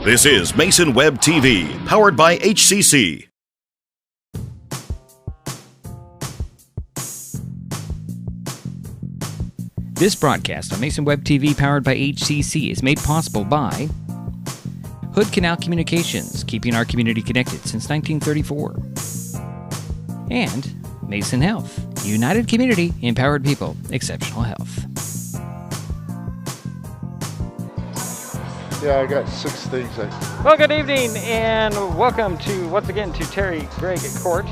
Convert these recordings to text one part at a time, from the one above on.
This is Mason Web TV, powered by HCC. This broadcast on Mason Web TV, powered by HCC, is made possible by Hood Canal Communications, keeping our community connected since 1934. And Mason Health, united community, empowered people, exceptional health. Yeah, I got 6 things. Well, good evening and welcome once again to Terry Gregg Court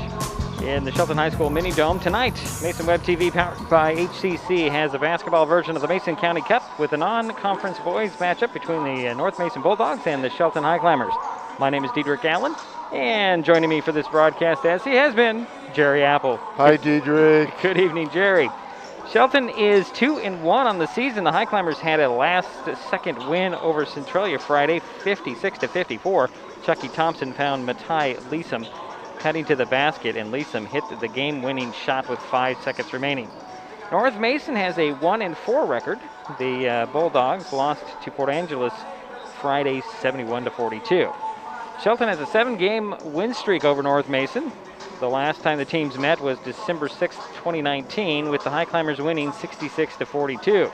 in the Shelton High School Mini Dome. Tonight, Mason Web TV powered by HCC has a basketball version of the Mason County Cup with a non-conference boys matchup between the North Mason Bulldogs and the Shelton Highclimbers. My name is Diedrich Allen, and joining me for this broadcast, as he has been, Jerry Apple. Hi, Diedrich. Good evening, Jerry. Shelton is 2-1 on the season. The Highclimbers had a last-second win over Centralia Friday, 56-54. Chucky Thompson found Matai Leesom cutting to the basket, and Leesom hit the game-winning shot with 5 seconds remaining. North Mason has a 1-4 record. The Bulldogs lost to Port Angeles Friday, 71-42. Shelton has a 7-game win streak over North Mason. The last time the teams met was December 6, 2019, with the Highclimbers winning 66-42.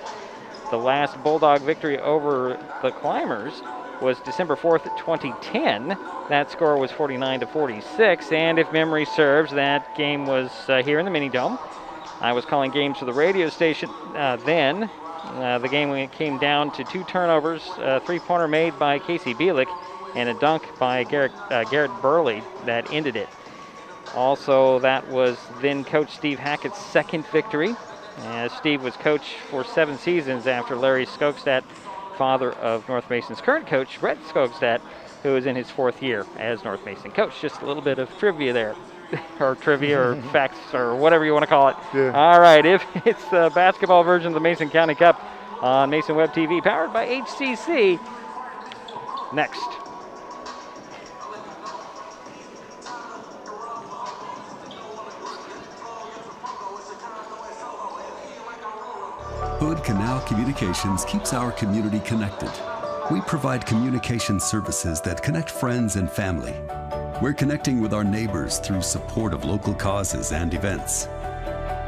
The last Bulldog victory over the Climbers was December 4th, 2010. That score was 49-46, and if memory serves, that game was here in the Mini Dome. I was calling games for the radio station then. The game came down to 2 turnovers, a 3-pointer made by Casey Bielik, and a dunk by Garrett Burley that ended it. Also, that was then Coach Steve Hackett's 2nd victory. Steve was coach for 7 seasons after Larry Skogstad, father of North Mason's current coach, Brett Skogstad, who is in his 4th year as North Mason coach. Just a little bit of trivia there, or trivia or facts or whatever you want to call it. Yeah. All right, if it's the basketball version of the Mason County Cup on Mason Web TV, powered by HCC, next. Hood Canal Communications keeps our community connected. We provide communication services that connect friends and family. We're connecting with our neighbors through support of local causes and events.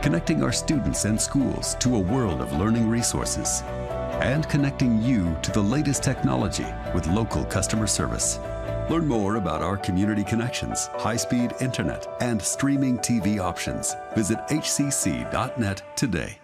Connecting our students and schools to a world of learning resources. And connecting you to the latest technology with local customer service. Learn more about our community connections, high-speed internet, and streaming TV options. Visit hcc.net today.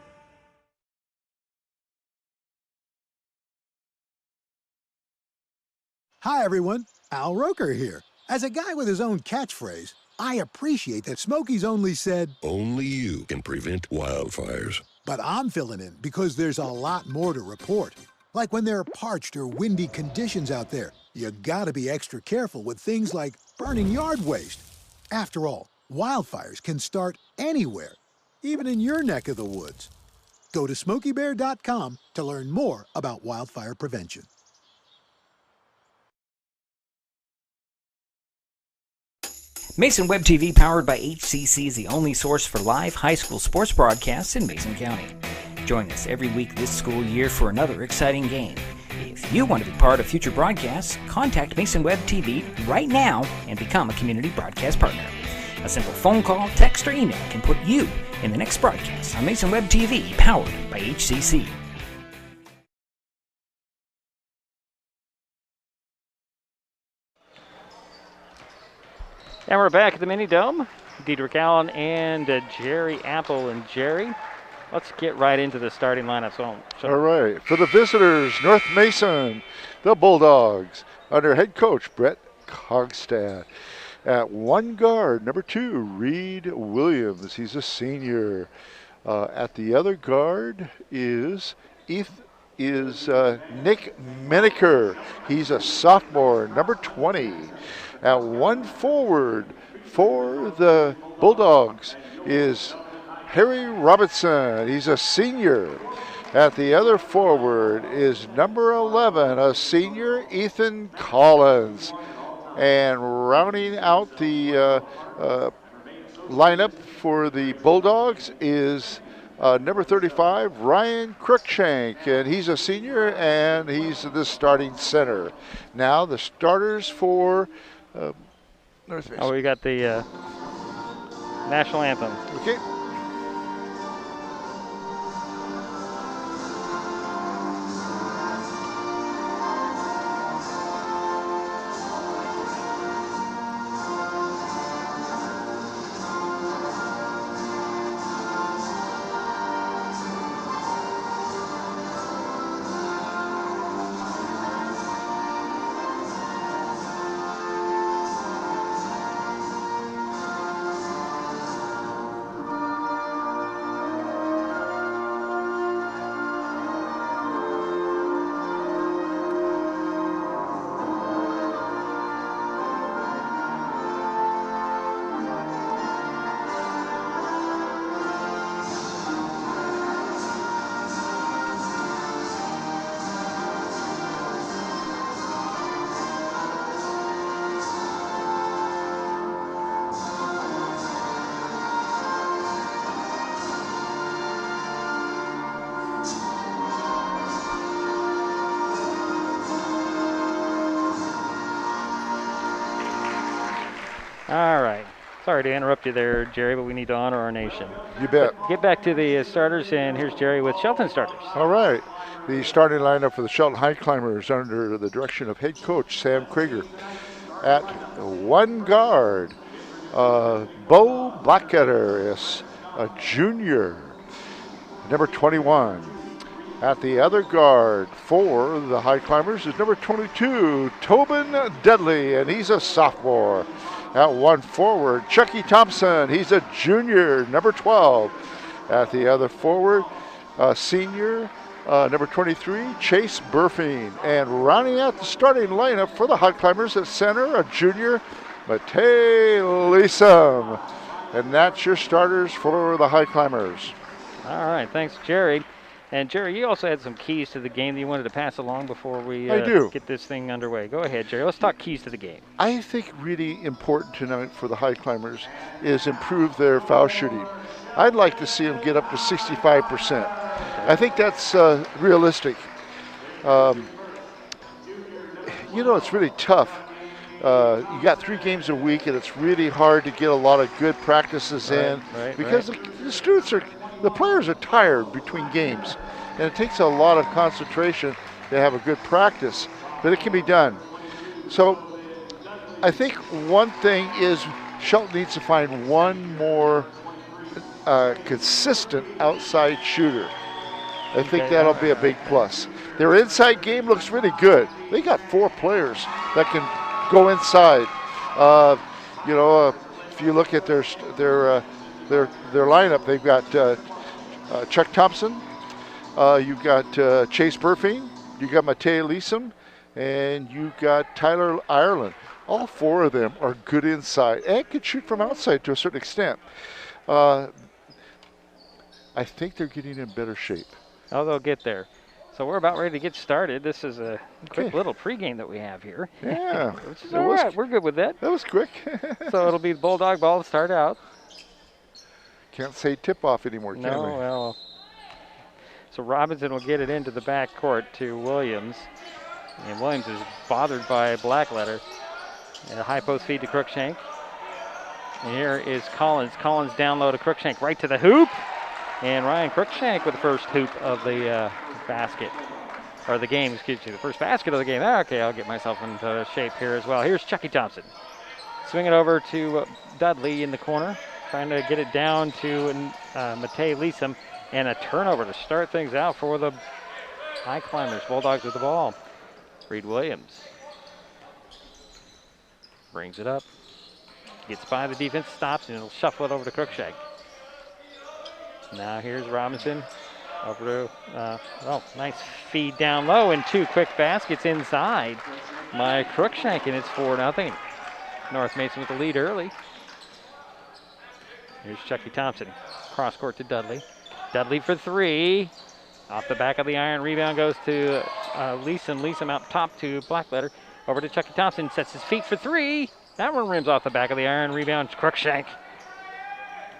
Hi, everyone. Al Roker here. As a guy with his own catchphrase, I appreciate that Smokey's only said, "Only you can prevent wildfires." But I'm filling in because there's a lot more to report. Like when there are parched or windy conditions out there, you gotta be extra careful with things like burning yard waste. After all, wildfires can start anywhere, even in your neck of the woods. Go to SmokeyBear.com to learn more about wildfire prevention. Mason Web TV, powered by HCC, is the only source for live high school sports broadcasts in Mason County. Join us every week this school year for another exciting game. If you want to be part of future broadcasts, contact Mason Web TV right now and become a community broadcast partner. A simple phone call, text, or email can put you in the next broadcast on Mason Web TV, powered by HCC. And we're back at the Mini Dome. Diedrich Allen and Jerry Apple. And Jerry, let's get right into the starting lineup. All right. For the visitors, North Mason, the Bulldogs, under head coach Brett Skogstad. At 1 guard, number 2, Reed Williams. He's a senior. At the other guard is Nick Menaker. He's a sophomore, number 20. At 1 forward for the Bulldogs is Harry Robinson. He's a senior. At the other forward is number 11, a senior, Ethan Collins. And rounding out the lineup for the Bulldogs is number 35, Ryan Cruikshank, and he's a senior, and he's the starting center. Now the starters for North Mason. Oh, we got the national anthem. Okay. All right. Sorry to interrupt you there, Jerry, but we need to honor our nation. You bet. But get back to the starters, and here's Jerry with Shelton starters. All right. The starting lineup for the Shelton Highclimbers under the direction of head coach Sam Krieger. At one guard, Bo Blackadder is a junior, number 21. At the other guard for the Highclimbers is number 22, Tobin Dudley, and he's a sophomore. At one forward, Chucky Thompson, he's a junior, number 12. At the other forward, senior, number 23, Chase Burfing. And rounding out the starting lineup for the Highclimbers at center, a junior, Matei Leesom. And that's your starters for the Highclimbers. All right, thanks, Jerry. And, Jerry, you also had some keys to the game that you wanted to pass along before we get this thing underway. Go ahead, Jerry. Let's talk keys to the game. I think really important tonight for the Highclimbers is improve their foul shooting. I'd like to see them get up to 65%. I think that's realistic. You know, it's really tough. You got 3 games a week, and it's really hard to get a lot of good practices in because the players are tired between games, and it takes a lot of concentration to have a good practice, but it can be done. So I think one thing is Shelton needs to find one more consistent outside shooter. I think that'll be a big plus. Their inside game looks really good. They got 4 players that can go inside. You know, if you look at their lineup, they've got Chuck Thompson, you've got Chase Burfing, you've got Matei Leesom, and you've got Tyler Ireland. All 4 of them are good inside and can shoot from outside to a certain extent. I think they're getting in better shape. Oh, they'll get there. So we're about ready to get started. This is a quick little pregame that we have here. Yeah. Which is all right. We're good with that. That was quick. So it'll be the Bulldog ball to start out. Can't say tip-off anymore, can we? No, well. So Robinson will get it into the back court to Williams. And Williams is bothered by Blackletter. And a high post feed to Cruikshank. And here is Collins. Collins down low to Cruikshank, right to the hoop. And Ryan Cruikshank with the first hoop of the basket. Or the game, excuse me, the first basket of the game. Okay, I'll get myself into shape here as well. Here's Chucky Thompson. Swing it over to Dudley in the corner. Trying to get it down to Matei Leesom. And a turnover to start things out for the Highclimbers. Bulldogs with the ball. Reed Williams brings it up. Gets by the defense, stops, and it'll shuffle it over to Cruikshank. Now here's Robinson. Over to, nice feed down low and 2 quick baskets inside by Cruikshank, and it's 4-0. North Mason with the lead early. Here's Chucky Thompson. Cross court to Dudley. Dudley for 3. Off the back of the iron. Rebound goes to Leesom. Leesom out top to Blackletter. Over to Chucky Thompson. Sets his feet for 3. That one rims off the back of the iron. Rebound Cruikshank.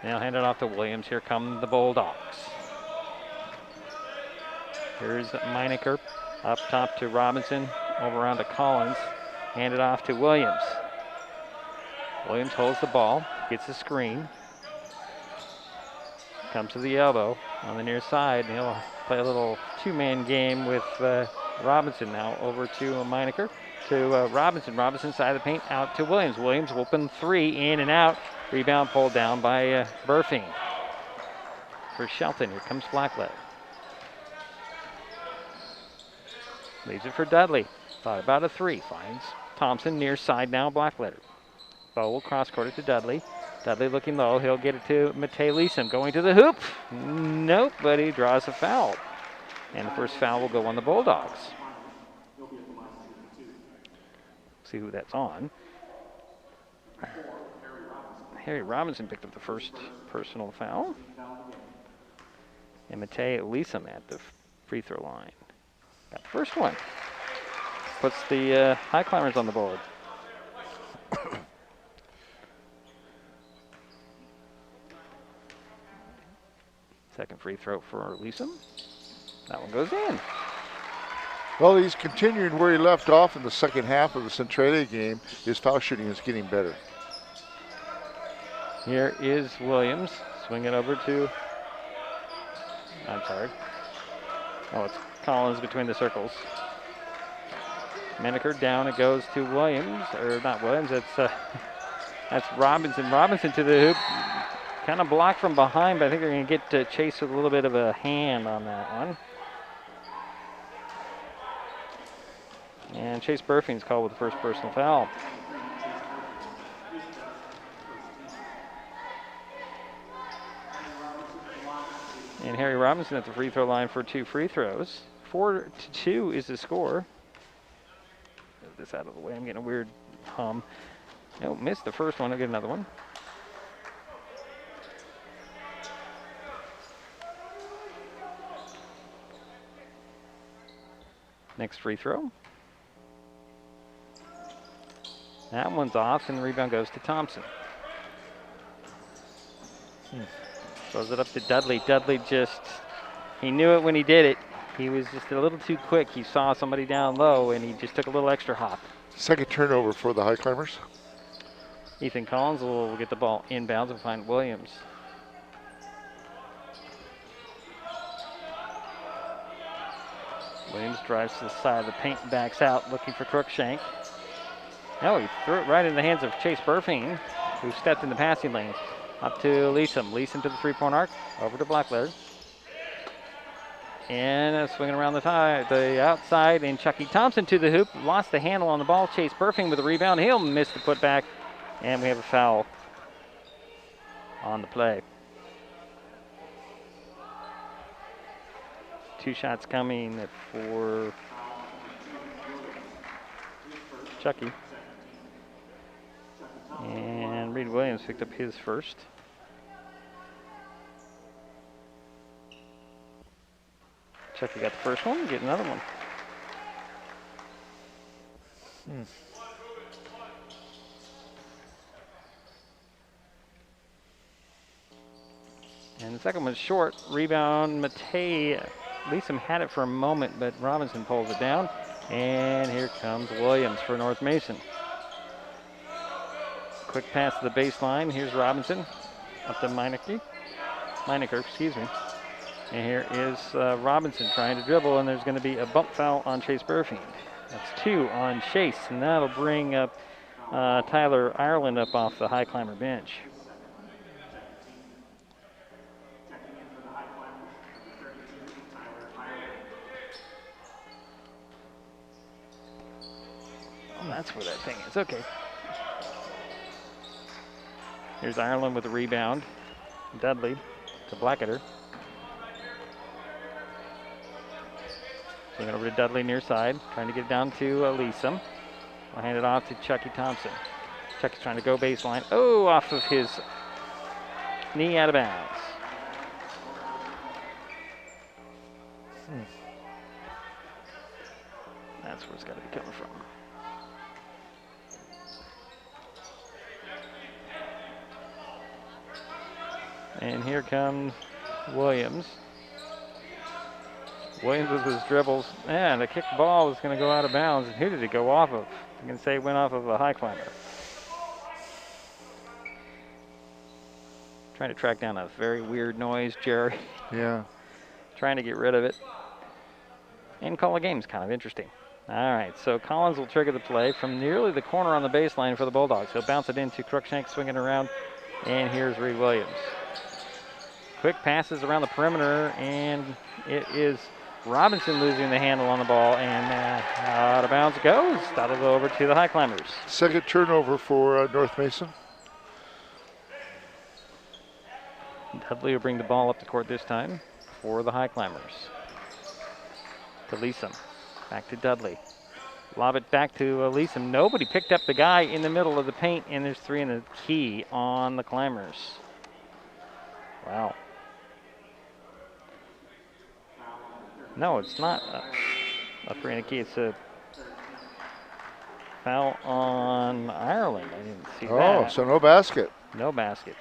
Now hand it off to Williams. Here come the Bulldogs. Here's Meinecker up top to Robinson, over around to Collins, handed off to Williams. Williams holds the ball, gets the screen, comes to the elbow on the near side, and he'll play a little two-man game with Robinson now over to Meinecker, to Robinson. Robinson side of the paint, out to Williams. Williams open three, in and out. Rebound pulled down by Burfing. For Shelton, here comes Blackletter. Leaves it for Dudley. Thought about a three. Finds Thompson near side now, Blackletter. Bow will cross-court it to Dudley. Dudley looking low. He'll get it to Matei Leeson. Going to the hoop. Nope, but he draws a foul. And the first foul will go on the Bulldogs. See who that's on. Harry Robinson picked up the first personal foul. And Matei Leeson at the free throw line. Got the first one. Puts the Highclimbers on the board. Second free throw for Leeson. That one goes in. Well, he's continuing where he left off in the second half of the Centralia game. His foul shooting is getting better. Here is Williams. Swing it over to, oh, it's Collins between the circles. Meinecker down, it goes to Williams, or not Williams, that's Robinson. Robinson to the hoop. Kind of blocked from behind, but I think they're going to get Chase with a little bit of a hand on that one. And Chase Burfing's called with the first personal foul. And Harry Robinson at the free throw line for 2 free throws. 4-2 is the score. Get this out of the way. I'm getting a weird hum. No, missed the first one. I'll get another one. Next free throw. That one's off, and the rebound goes to Thompson. Throws it up to Dudley. Dudley he knew it when he did it. He was just a little too quick. He saw somebody down low, and he just took a little extra hop. Second turnover for the Highclimbers. Ethan Collins will get the ball inbounds and find Williams. Williams drives to the side of the paint and backs out, looking for Crookshank. No, he threw it right in the hands of Chase Burfing, who stepped in the passing lane. Up to Leeson. Leeson to the three-point arc. Over to Blackletter. And swinging around the outside, and Chucky Thompson to the hoop. Lost the handle on the ball. Chase Burfing with a rebound. He'll miss the putback. And we have a foul on the play. 2 shots coming for Chucky. And Reed Williams picked up his first. Chucky got the first one, get another one. And the second one's short. Rebound, Matei Leeson had it for a moment, but Robinson pulls it down. And here comes Williams for North Mason. Quick pass to the baseline. Here's Robinson up to Meinecker, excuse me. And here is Robinson trying to dribble, and there's going to be a bump foul on Chase Burfing. That's 2 on Chase, and that'll bring up Tyler Ireland up off the Highclimber bench. Oh, that's where that thing is. Okay. Here's Ireland with the rebound. Dudley to Blackletter. Swing it over to Dudley near side, trying to get it down to Leeson. I'll hand it off to Chucky Thompson. Chucky's trying to go baseline. Oh, off of his knee, out of bounds. That's where it's got to be coming from. And here comes Williams. Williams with his dribbles. And the kick ball is going to go out of bounds. Who did it go off of? I'm going to say it went off of a Highclimber. Trying to track down a very weird noise, Jerry. Yeah. Trying to get rid of it. And call a game's kind of interesting. All right, so Collins will trigger the play from nearly the corner on the baseline for the Bulldogs. He'll bounce it into Cruikshank, swinging around. And here's Reed Williams. Quick passes around the perimeter, and it is Robinson losing the handle on the ball, and out of bounds it goes. That'll go over to the Highclimbers. Second turnover for North Mason. Dudley will bring the ball up the court this time for the Highclimbers. To Leeson. Back to Dudley. Lob it back to Leeson. Nobody picked up the guy in the middle of the paint, and there's 3 in the key on the Climbers. Wow. No, it's not a 3 in the key. It's a foul on Ireland. I didn't see that. Oh, so no basket. No basket.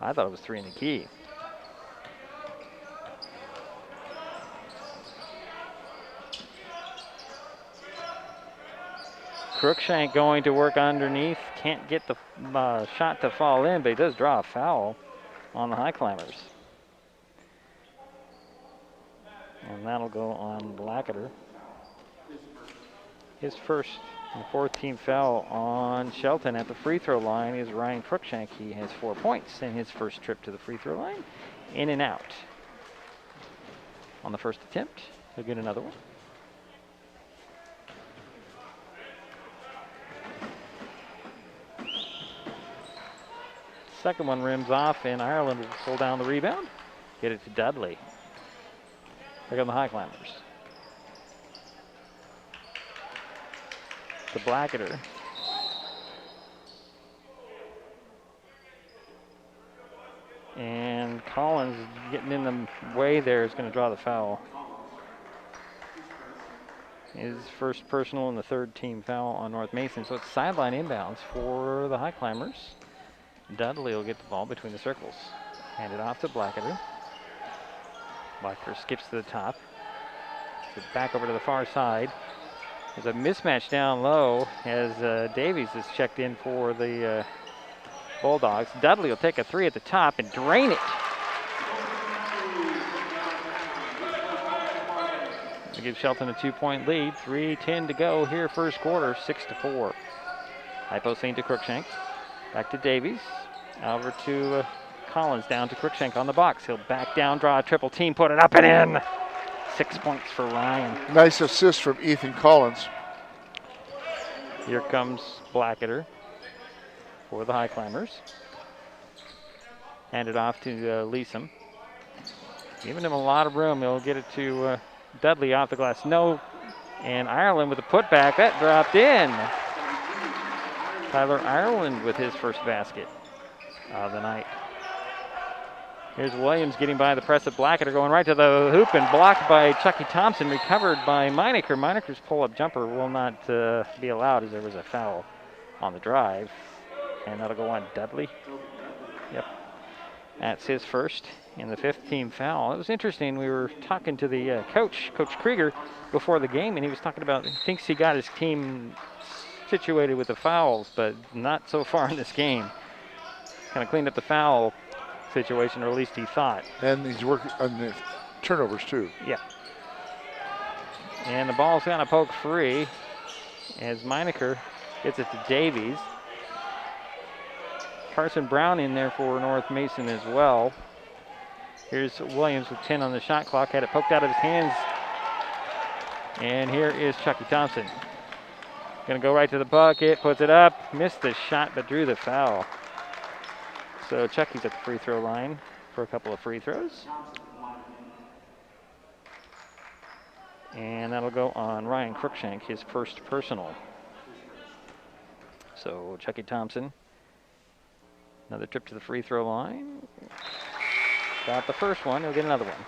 I thought it was 3 in the key. Cruikshank going to work underneath. Can't get the shot to fall in, but he does draw a foul on the Highclimbers. And that'll go on Blackadder. His first and 4th team foul on Shelton at the free throw line is Ryan Cruikshank. He has 4 points in his first trip to the free throw line. In and out. On the first attempt, he'll get another one. Second one rims off, and Ireland will pull down the rebound. Get it to Dudley. Here come the Highclimbers. To Blackadder. And Collins getting in the way there is going to draw the foul. His first personal and the 3rd team foul on North Mason. So it's sideline inbounds for the Highclimbers. Dudley will get the ball between the circles. Hand it off to Blackadder. Blackadder skips to the top. Gets it back over to the far side. There's a mismatch down low as Davies is checked in for the Bulldogs. Dudley will take a 3 at the top and drain it. To give Shelton a 2-point lead. 3:10 to go here, first quarter, 6-4. High post lean to Cruikshank. Back to Davies. Over to Collins, down to Cruikshank on the box. He'll back down, draw a triple team, put it up and in. 6 points for Ryan. Nice assist from Ethan Collins. Here comes Blackadder for the Highclimbers. Hand it off to Leeson. Giving him a lot of room. He'll get it to Dudley off the glass. No. And Ireland with a putback. That dropped in. Tyler Ireland with his first basket of the night. Here's Williams getting by the press of Blackadder, going right to the hoop and blocked by Chucky Thompson, recovered by Meinecker. Meineker's pull-up jumper will not be allowed as there was a foul on the drive. And that'll go on Dudley. Yep. That's his first and the 5th team foul. It was interesting. We were talking to the coach, Coach Krieger, before the game, and he was talking about he thinks he got his team situated with the fouls, but not so far in this game. Kind of cleaned up the foul situation, or at least he thought. And he's working on the turnovers too. Yeah. And the ball's going to poke free as Meinecker gets it to Davies. Carson Brown in there for North Mason as well. Here's Williams with 10 on the shot clock. Had it poked out of his hands. And here is Chucky Thompson. Going to go right to the bucket, puts it up, missed the shot, but drew the foul. So Chucky's at the free throw line for a couple of free throws. And that'll go on Ryan Cruikshank, his first personal. So Chucky Thompson, another trip to the free throw line. Got the first one, he'll get another one.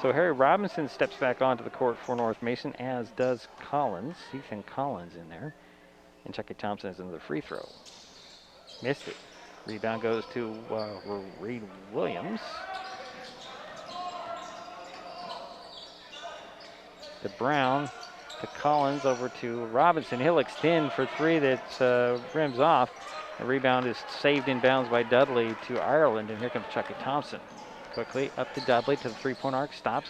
So Harry Robinson steps back onto the court for North Mason, as does Collins. Ethan Collins in there. And Chucky Thompson is another free throw. Missed it. Rebound goes to Reed Williams. To Brown. To Collins, over to Robinson. He'll extend for three that rims off. The rebound is saved in bounds by Dudley to Ireland, and here comes Chucky Thompson. Quickly up to Dudley to the three-point arc, stops.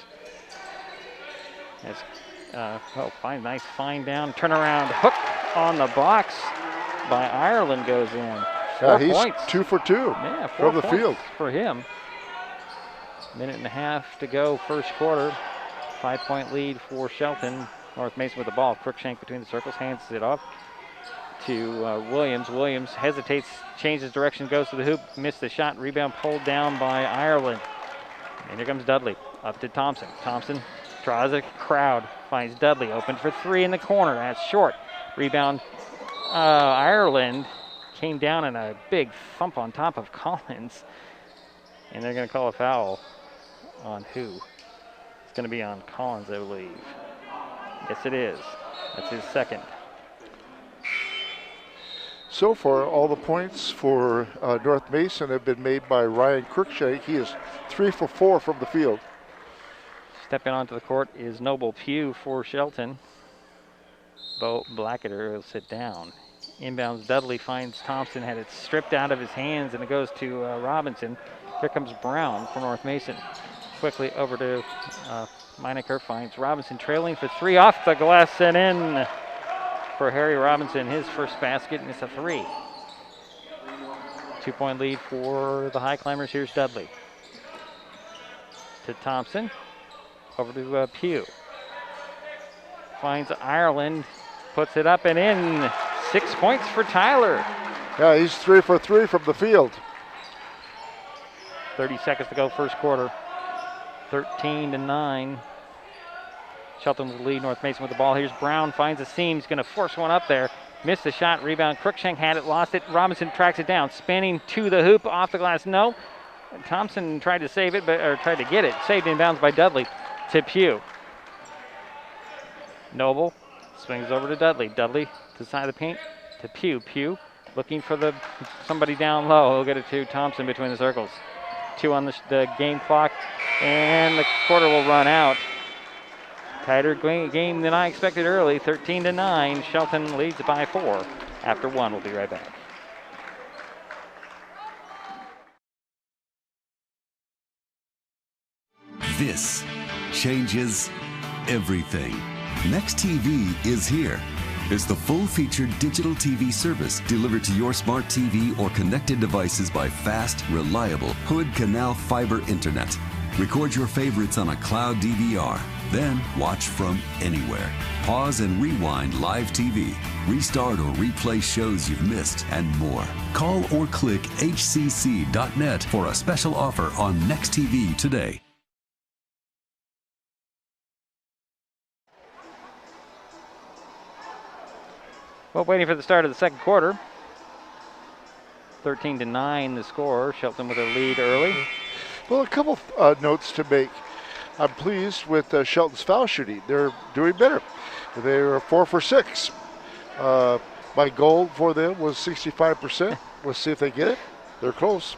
Nice find down, turnaround hook on the box by Ireland goes in. 4 he's points. 2 for 2 Yeah, 4 from the points field for him. Minute and a half to go, first quarter. 5-point lead for Shelton. North Mason with the ball. Crookshank between the circles, hands it off to Williams. Williams hesitates, changes direction, goes to the hoop, missed the shot. Rebound pulled down by Ireland. And here comes Dudley. Up to Thompson. Thompson draws a crowd, finds Dudley open for three in the corner. That's short. Rebound. Ireland came down in a big thump on top of Collins. And they're going to call a foul on who? It's going to be on Collins, I believe. Yes, it is. That's his second. So far, all the points for North Mason have been made by Ryan Crookshank. He is 3 for 4 from the field. Stepping onto the court is Noble Pugh for Shelton. Bo Blacketer will sit down. Inbounds, Dudley finds Thompson, had it stripped out of his hands, and it goes to Robinson. Here comes Brown for North Mason. Quickly over to Meinecker, finds Robinson trailing for three off the glass and in for Harry Robinson. His first basket, and it's a three. 2-point lead for the Highclimbers. Here's Dudley. To Thompson. Over to Pugh. Finds Ireland. Puts it up and in. 6 points for Tyler. Yeah, he's 3 for 3 from the field. 30 seconds to go, first quarter. 13-9. Shelton with the lead. North Mason with the ball. Here's Brown. Finds a seam. He's going to force one up there. Missed the shot. Rebound. Crookshank had it. Lost it. Robinson tracks it down. Spinning to the hoop. Off the glass. No. Thompson tried to save it, or tried to get it. Saved in bounds by Dudley. To Pugh. Noble swings over to Dudley. Dudley to the side of the paint. To Pugh. Pugh looking for somebody down low. He'll get it to Thompson between the circles. 2 on the game clock. And the quarter will run out. Tighter game than I expected early. 13-9. Shelton leads by 4 after 1. We'll be right back. This changes everything. Next TV is here. It's the full-featured digital TV service delivered to your smart TV or connected devices by fast, reliable Hood Canal fiber internet. Record your favorites on a cloud DVR, then watch from anywhere. Pause and rewind live TV, restart or replay shows you've missed, and more. Call or click hcc.net for a special offer on Next TV today. Well, waiting for the start of the second quarter. 13-9 the score. Shelton with a lead early. Well, a couple notes to make. I'm pleased with Shelton's foul shooting. They're doing better. They were 4 for 6. My goal for them was 65%. We'll see if they get it. They're close.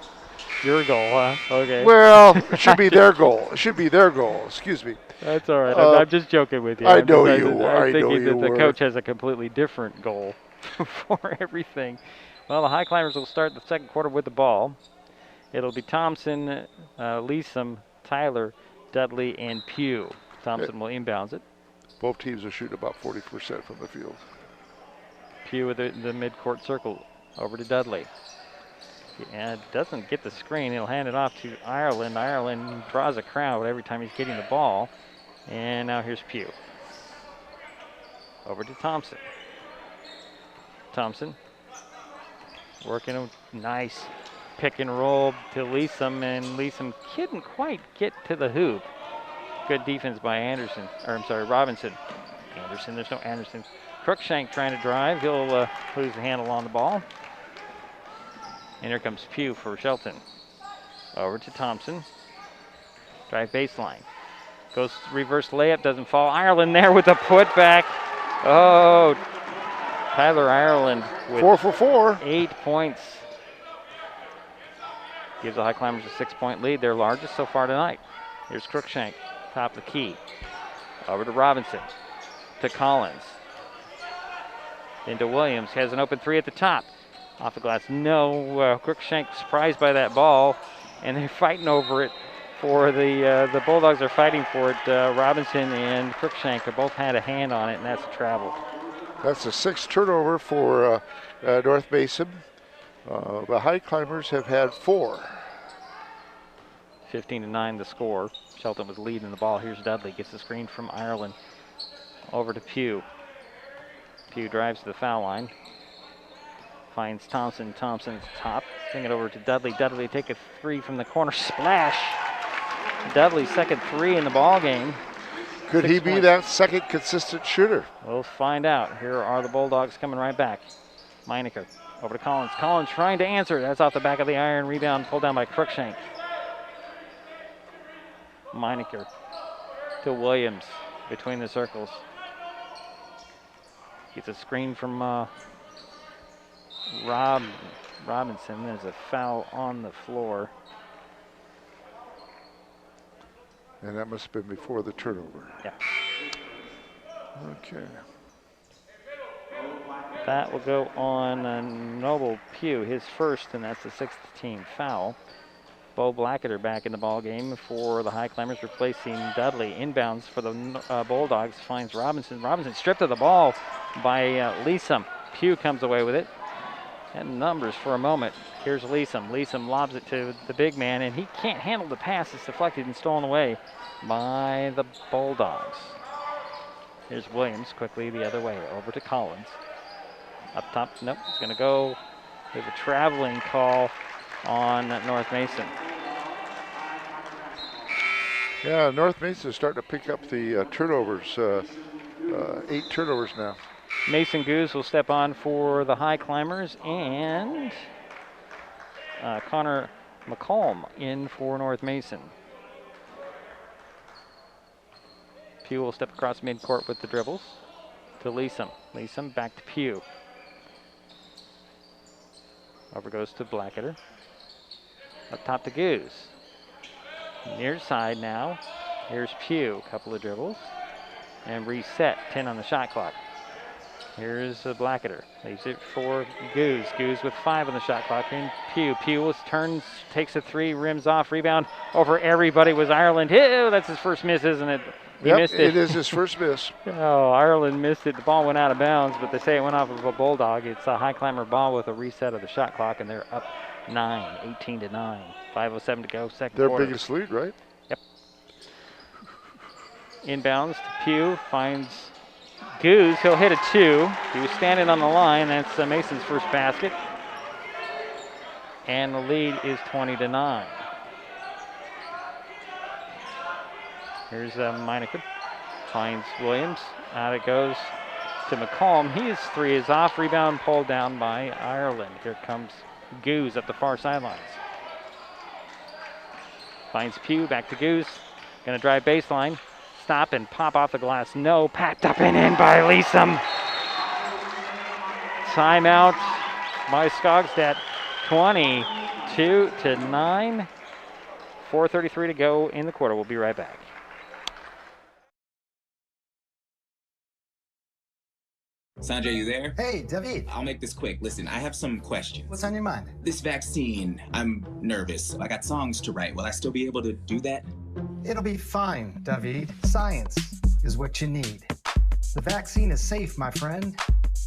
Your goal, huh? Okay. Well, it should be their goal. It should be their goal. Excuse me. That's all right. I'm just joking with you. I know you are. I'm thinking that the coach has a completely different goal for everything. Well, the Highclimbers will start the second quarter with the ball. It'll be Thompson, Leesom, Tyler, Dudley, and Pugh. Thompson will inbounds it. Both teams are shooting about 40% from the field. Pugh with the midcourt circle over to Dudley. And doesn't get the screen. He'll hand it off to Ireland. Ireland draws a crowd every time he's getting the ball. And now here's Pugh. Over to Thompson. Thompson working a nice pick and roll to Leesom, and Leesom couldn't quite get to the hoop. Good defense by Robinson. Anderson, there's no Anderson. Crookshank trying to drive. He'll lose the handle on the ball. And here comes Pugh for Shelton. Over to Thompson. Drive baseline. Goes reverse layup, doesn't fall. Ireland there with a putback. Oh, Tyler Ireland with 4 for 4. 8 points. gives the Highclimbers a 6-point lead, their largest so far tonight. Here's Crookshank, top of the key. Over to Robinson, to Collins. Into Williams, has an open three at the top. Off the glass, no. Crookshank surprised by that ball, and they're fighting over it. The Bulldogs are fighting for it. Robinson and Crookshank have both had a hand on it, and that's a travel. That's a 6th turnover for North Mason. The Highclimbers have had 4. 15-9 the score. Shelton was leading the ball. Here's Dudley, gets the screen from Ireland. Over to Pugh. Pugh drives to the foul line. Finds Thompson. Thompson at the top. Swing it over to Dudley. Dudley take a 3 from the corner. Splash. Dudley's second 3 in the ball game. Could he be that second consistent shooter? We'll find out. Here are the Bulldogs coming right back. Meinecker over to Collins. Collins trying to answer. That's off the back of the iron. Rebound pulled down by Crookshank. Meinecker to Williams between the circles. Gets a screen from Robinson. There's a foul on the floor. And that must have been before the turnover. Yeah. Okay. That will go on Noble Pugh, his first, and that's the 6th team foul. Bo Blackadder back in the ball game for the Highclimbers, replacing Dudley. Inbounds for the Bulldogs, finds Robinson. Robinson stripped of the ball by Leesom. Pugh comes away with it. And numbers for a moment. Here's Leesom. Leesom lobs it to the big man, and he can't handle the pass. It's deflected and stolen away by the Bulldogs. Here's Williams quickly the other way, over to Collins. Up top, nope, it's going to go with a traveling call on North Mason. Yeah, North Mason is starting to pick up the turnovers. 8 turnovers now. Mason Goose will step on for the Highclimbers, and Connor McColm in for North Mason. Pugh will step across midcourt with the dribbles to Leesom. Leesom back to Pugh. Over goes to Blackadder. Up top to Goose. Near side now. Here's Pugh. Couple of dribbles. And reset. 10 on the shot clock. Here's Blackadder. Leaves it for Goose. Goose with 5 on the shot clock. And Pugh. Pugh turns, takes a 3, rims off, rebound over everybody was Ireland. Ew, that's his first miss, isn't it? He missed it. It is his first miss. Oh, Ireland missed it. The ball went out of bounds, but they say it went off of a Bulldog. It's a Highclimber ball with a reset of the shot clock, and they're up 18-9. 5:07 to go, second quarter. Their biggest lead, right? Yep. Inbounds to Pugh, finds Goose. He'll hit a 2. He was standing on the line. That's Mason's first basket. And the lead is 20-9. Here's Meinecker. Finds Williams. Out it goes to McColm. His 3 is off. Rebound pulled down by Ireland. Here comes Goose up the far sidelines. Finds Pugh. Back to Goose. Going to drive baseline. Stop and pop off the glass. No. Packed up and in by Leesom. Timeout by Skogstad. 22-9. 4:33 to go in the quarter. We'll be right back. Sanjay, you there? Hey, David. I'll make this quick. Listen, I have some questions. What's on your mind? This vaccine, I'm nervous. I got songs to write. Will I still be able to do that? It'll be fine, David. Science is what you need. The vaccine is safe, my friend.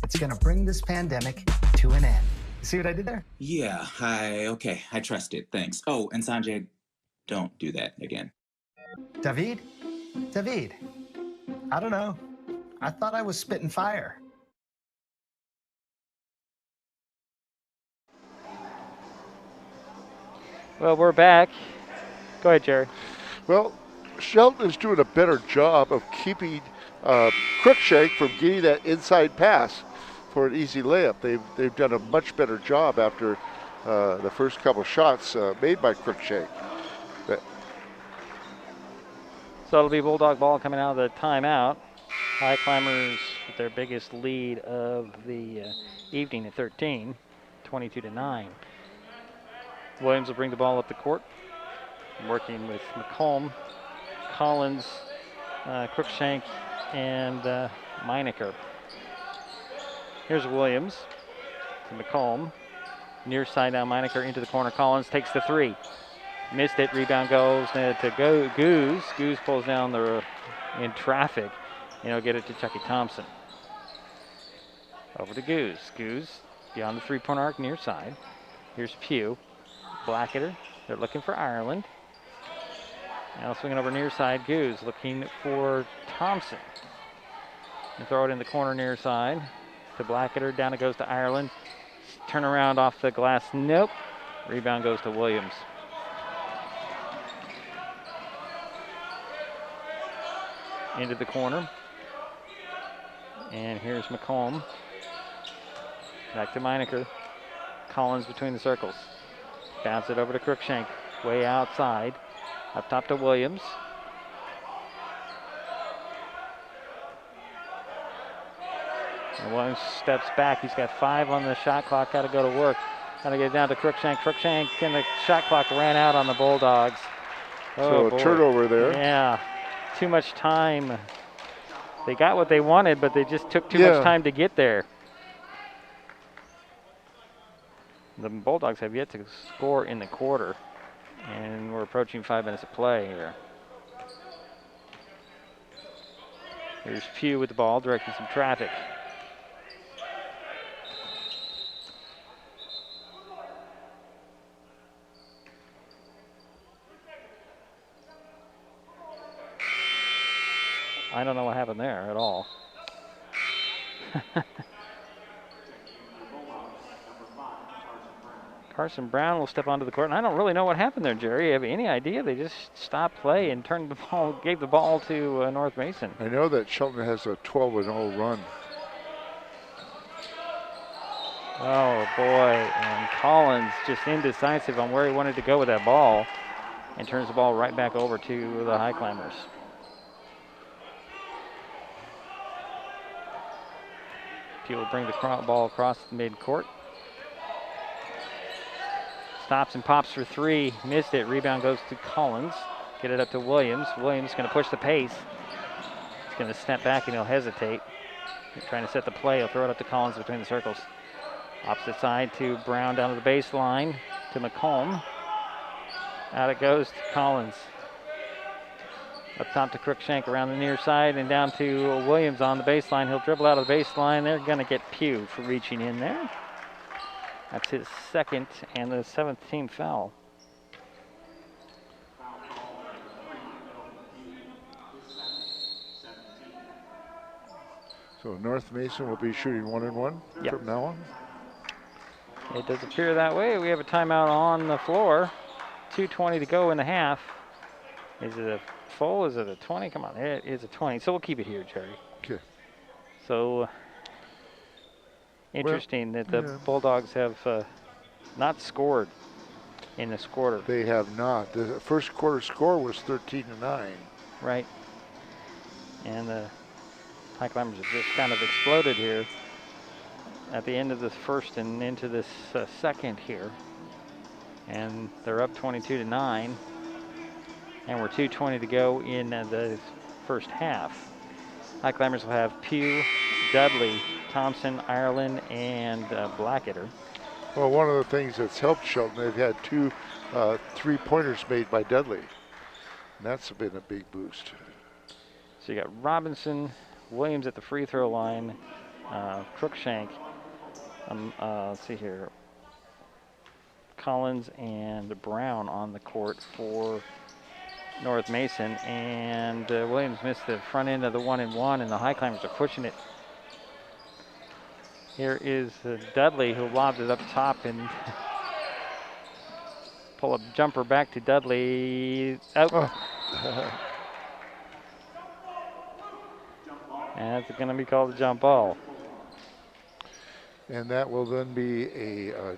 It's gonna bring this pandemic to an end. You see what I did there? Yeah, okay, I trust it, thanks. Oh, and Sanjay, don't do that again. David? David, I don't know. I thought I was spitting fire. Well, we're back. Go ahead, Jerry. Well, Shelton is doing a better job of keeping Crookshank from getting that inside pass for an easy layup. They've done a much better job after the first couple shots made by Crookshank. So it'll be Bulldog ball coming out of the timeout. Highclimbers with their biggest lead of the evening at 13, 22-9. Williams will bring the ball up the court. Working with McComb, Collins, Cruikshank, and Meinecker. Here's Williams to McComb. Near side now, Meinecker into the corner. Collins takes the three. Missed it. Rebound goes to Goose. Goose pulls down in traffic. And he'll get it to Chucky Thompson. Over to Goose. Goose beyond the three-point arc, near side. Here's Pugh. Blacketer. They're looking for Ireland. Now swinging over near side. Goose looking for Thompson. And throw it in the corner near side to Blacketer. Down it goes to Ireland. Turn around off the glass. Nope. Rebound goes to Williams. Into the corner. And here's McComb. Back to Meinecker. Collins between the circles. Bounce it over to Cruikshank. Way outside. Up top to Williams. And Williams steps back. He's got 5 on the shot clock. Got to go to work. Got to get down to Cruikshank. Cruikshank, and the shot clock ran out on the Bulldogs. So a turnover there. Yeah. Too much time. They got what they wanted, but they just took too much time to get there. The Bulldogs have yet to score in the quarter, and we're approaching 5 minutes of play here. Here's Pugh with the ball, directing some traffic. I don't know what happened there at all. Carson Brown will step onto the court, and I don't really know what happened there, Jerry. You have any idea? They just stopped play and turned the ball, gave the ball to North Mason. I know that Shelton has a 12-0 run. Oh boy, and Collins just indecisive on where he wanted to go with that ball, and turns the ball right back over to the Highclimbers. He will bring the ball across the midcourt. Stops and pops for 3. Missed it. Rebound goes to Collins. Get it up to Williams. Williams going to push the pace. He's going to step back and he'll hesitate. He's trying to set the play. He'll throw it up to Collins between the circles. Opposite side to Brown down to the baseline to McComb. Out it goes to Collins. Up top to Cruikshank around the near side and down to Williams on the baseline. He'll dribble out of the baseline. They're going to get Pugh for reaching in there. That's his 2nd and the 7th team foul. So North Mason will be shooting 1-1 from now on. It does appear that way. We have a timeout on the floor. 2:20 to go in the half. Is it a full? Is it a 20? Come on, it is a 20. So we'll keep it here, Jerry. Okay. So interesting that the Bulldogs have not scored in this quarter. They have not. The first quarter score was 13-9. Right. And the Highclimbers have just kind of exploded here at the end of the first and into this second here. And they're up 22-9. And we're 2:20 to go in the first half. Highclimbers will have Pugh, Dudley, Thompson, Ireland, and Blacketer. Well, one of the things that's helped Shelton, they've had 2 3-pointers made by Dudley. And that's been a big boost. So you got Robinson, Williams at the free throw line, Cruikshank, let's see here, Collins and Brown on the court for North Mason, and Williams missed the front end of the 1-and-1, and the Highclimbers are pushing it. Here is Dudley, who lobs it up top and pull a jumper back to Dudley. Oh. And it's going to be called a jump ball. And that will then be a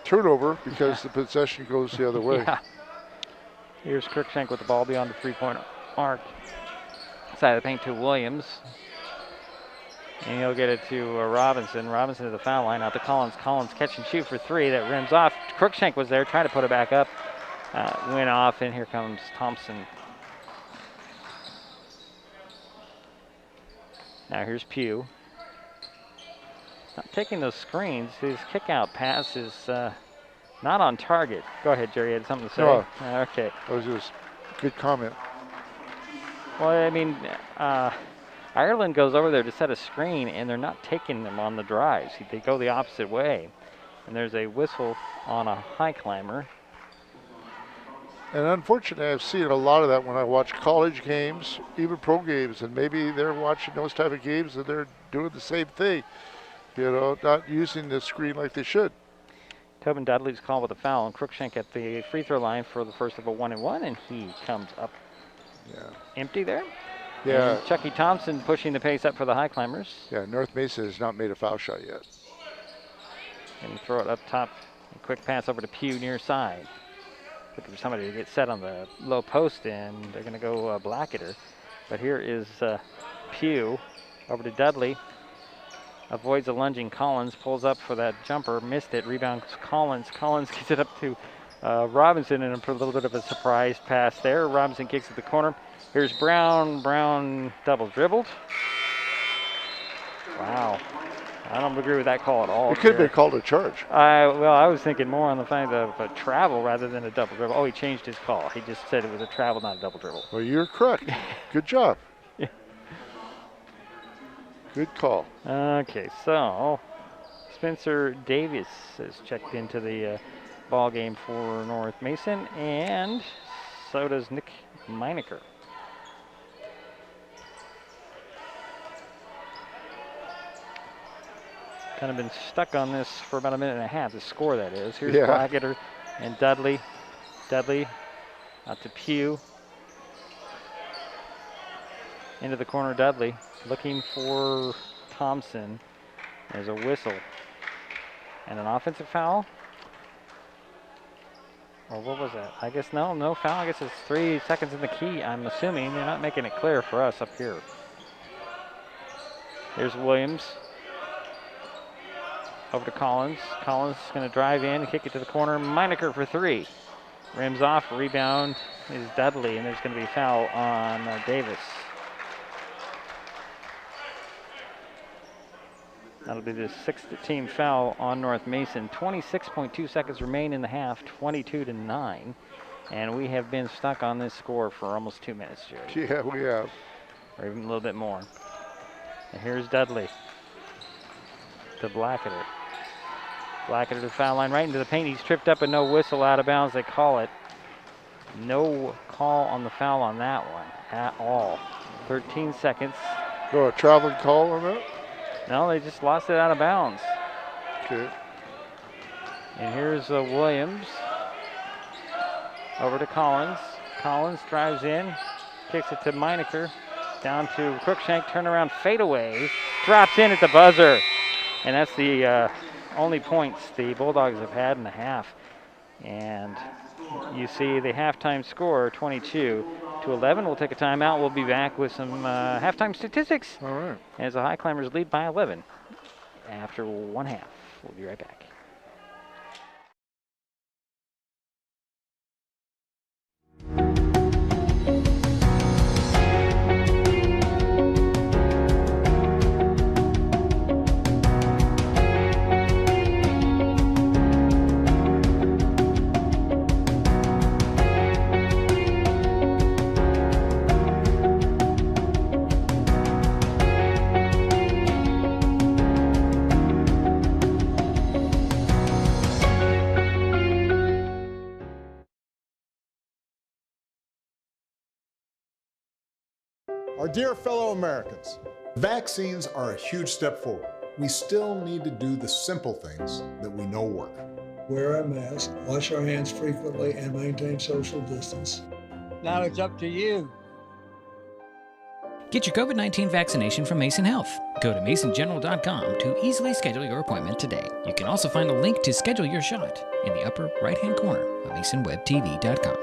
turnover because the possession goes the other way. Yeah. Here's Cruikshank with the ball beyond the 3-point arc. Side of the paint to Williams. And he'll get it to Robinson. Robinson to the foul line, out to Collins. Collins catch and shoot for 3. That rims off. Crookshank was there, tried to put it back up. Went off, and here comes Thompson. Now here's Pugh. Not taking those screens. His kick-out pass is not on target. Go ahead, Jerry. You had something to say? No. Okay. That was just a good comment. Well, I mean, Ireland goes over there to set a screen, and they're not taking them on the drives. They go the opposite way. And there's a whistle on a high climber. And unfortunately, I've seen a lot of that when I watch college games, even pro games, and maybe they're watching those type of games and they're doing the same thing, not using the screen like they should. Tobin Dudley's called with a foul, and Crookshank at the free throw line for the first of a 1-and-1, and he comes up empty there. Yeah. And Chucky Thompson pushing the pace up for the high climbers. Yeah, North Mesa has not made a foul shot yet. And throw it up top. A quick pass over to Pugh near side. Looking for somebody to get set on the low post, and they're going to go Blackadder. But here is Pugh over to Dudley. Avoids a lunging Collins, pulls up for that jumper, missed it, rebounds Collins. Collins gets it up to Robinson, and a little bit of a surprise pass there. Robinson kicks at the corner. Here's Brown. Brown double dribbled. Wow. I don't agree with that call at all. It could have been called a charge. Well, I was thinking more on the fact of a travel rather than a double dribble. Oh, he changed his call. He just said it was a travel, not a double dribble. Well, you're correct. Good job. Yeah. Good call. Okay, so Spencer Davis has checked into the ball game for North Mason, and so does Nick Meinecker. Kind of been stuck on this for about a minute and a half, the score that is. Here's Blackadder and Dudley. Dudley out to Pugh. Into the corner, Dudley looking for Thompson. There's a whistle. And an offensive foul? Or what was that? I guess no foul. I guess it's 3 seconds in the key, I'm assuming. They're not making it clear for us up here. Here's Williams. Over to Collins. Collins is going to drive in and kick it to the corner. Meinecker for 3. Rims off. Rebound is Dudley, and there's going to be a foul on Davis. That'll be the 6th team foul on North Mason. 26.2 seconds remain in the half, 22-9. And we have been stuck on this score for almost 2 minutes, Jerry. Yeah, we have. Or even a little bit more. And here's Dudley to Blackadder. Blackadder to the foul line, right into the paint. He's tripped up and no whistle, out of bounds. They call it. No call on the foul on that one at all. 13 seconds. Go a traveling call on that? No, they just lost it out of bounds. Okay. And here's Williams. Over to Collins. Collins drives in, kicks it to Meinecker. Down to Crookshank, turnaround fadeaway. Drops in at the buzzer. And that's the only points the Bulldogs have had in the half. And you see the halftime score, 22-11. We'll take a timeout. We'll be back with some halftime statistics. All right. As the High Climbers lead by 11 after one half. We'll be right back. Our dear fellow Americans, vaccines are a huge step forward. We still need to do the simple things that we know work. Wear a mask, wash our hands frequently, and maintain social distance. Now it's up to you. Get your COVID-19 vaccination from Mason Health. Go to masongeneral.com to easily schedule your appointment today. You can also find a link to schedule your shot in the upper right-hand corner of masonwebtv.com.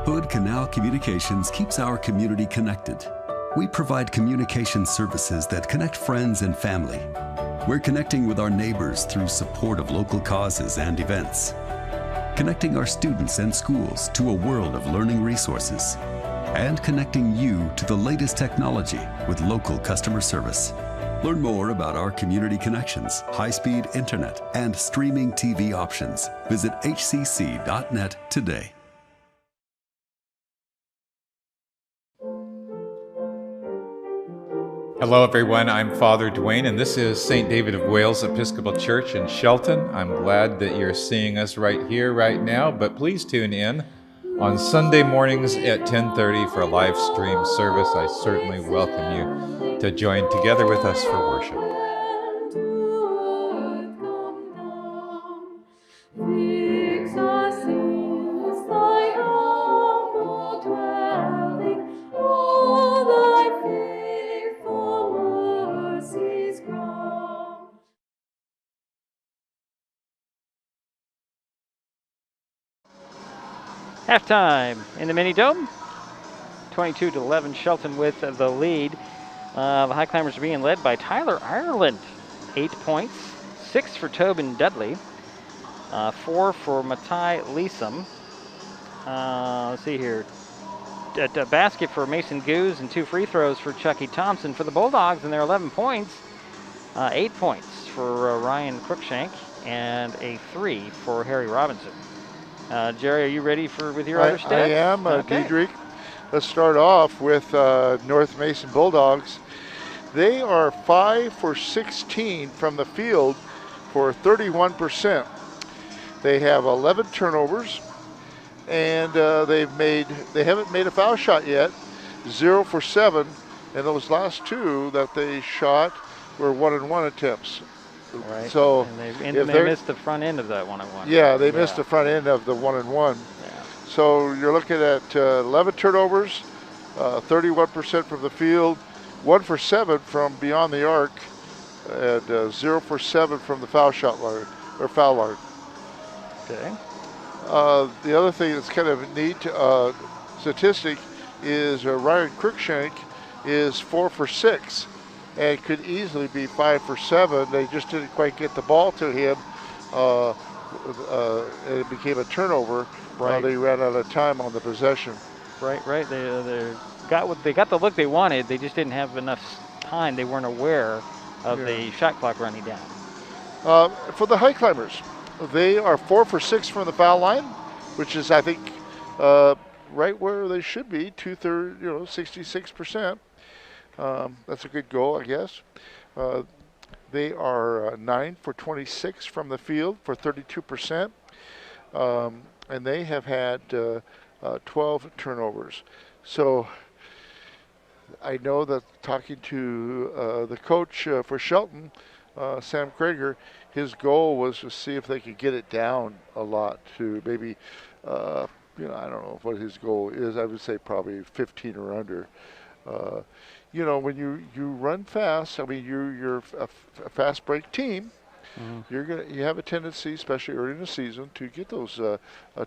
Hood Canal Communications keeps our community connected. We provide communication services that connect friends and family. We're connecting with our neighbors through support of local causes and events. Connecting our students and schools to a world of learning resources. And connecting you to the latest technology with local customer service. Learn more about our community connections, high-speed internet, and streaming TV options. Visit hcc.net today. Hello everyone, I'm Father Dwayne and this is St. David of Wales Episcopal Church in Shelton. I'm glad that you're seeing us right here, right now, but please tune in on Sunday mornings at 10:30 for a live stream service. I certainly welcome you to join together with us for worship. Halftime in the Mini Dome. 22-11, Shelton with the lead. The Highclimbers are being led by Tyler Ireland. 8 points, 6 for Tobin Dudley, 4 for Matai Leesom. Let's see here. A basket for Mason Goose and 2 free throws for Chucky Thompson for the Bulldogs, and they're 11 points. 8 points for Ryan Cruikshank and a 3 for Harry Robinson. Jerry, are you ready with your other stats? I am, okay. Diedrich. Let's start off with North Mason Bulldogs. They are 5 for 16 from the field for 31%. They have 11 turnovers, and they haven't made a foul shot yet. 0 for 7, and those last 2 that they shot were 1-and-1 attempts. Right. So and they missed the front end of that 1-and-1. Yeah, they missed the front end of the 1-and-1. Yeah. So you're looking at 11 turnovers, 31% from the field, 1 for 7 from beyond the arc, and 0 for 7 from the foul line. Okay. The other thing that's kind of a neat statistic is Ryan Cruikshank is 4 for 6. And could easily be 5 for 7. They just didn't quite get the ball to him. And it became a turnover. Right. They ran out of time on the possession. Right. They got the look they wanted. They just didn't have enough time. They weren't aware of the shot clock running down. For the Highclimbers, they are 4 for 6 from the foul line, which is, I think, right where they should be. 66%. That's a good goal, I guess. They are 9 for 26 from the field for 32%. And they have had 12 turnovers. So I know that talking to the coach for Shelton, Sam Krager, his goal was to see if they could get it down a lot to maybe, I don't know what his goal is. I would say probably 15 or under. When you run fast, I mean, you're a fast break team. Mm-hmm. You have a tendency, especially early in the season, to get those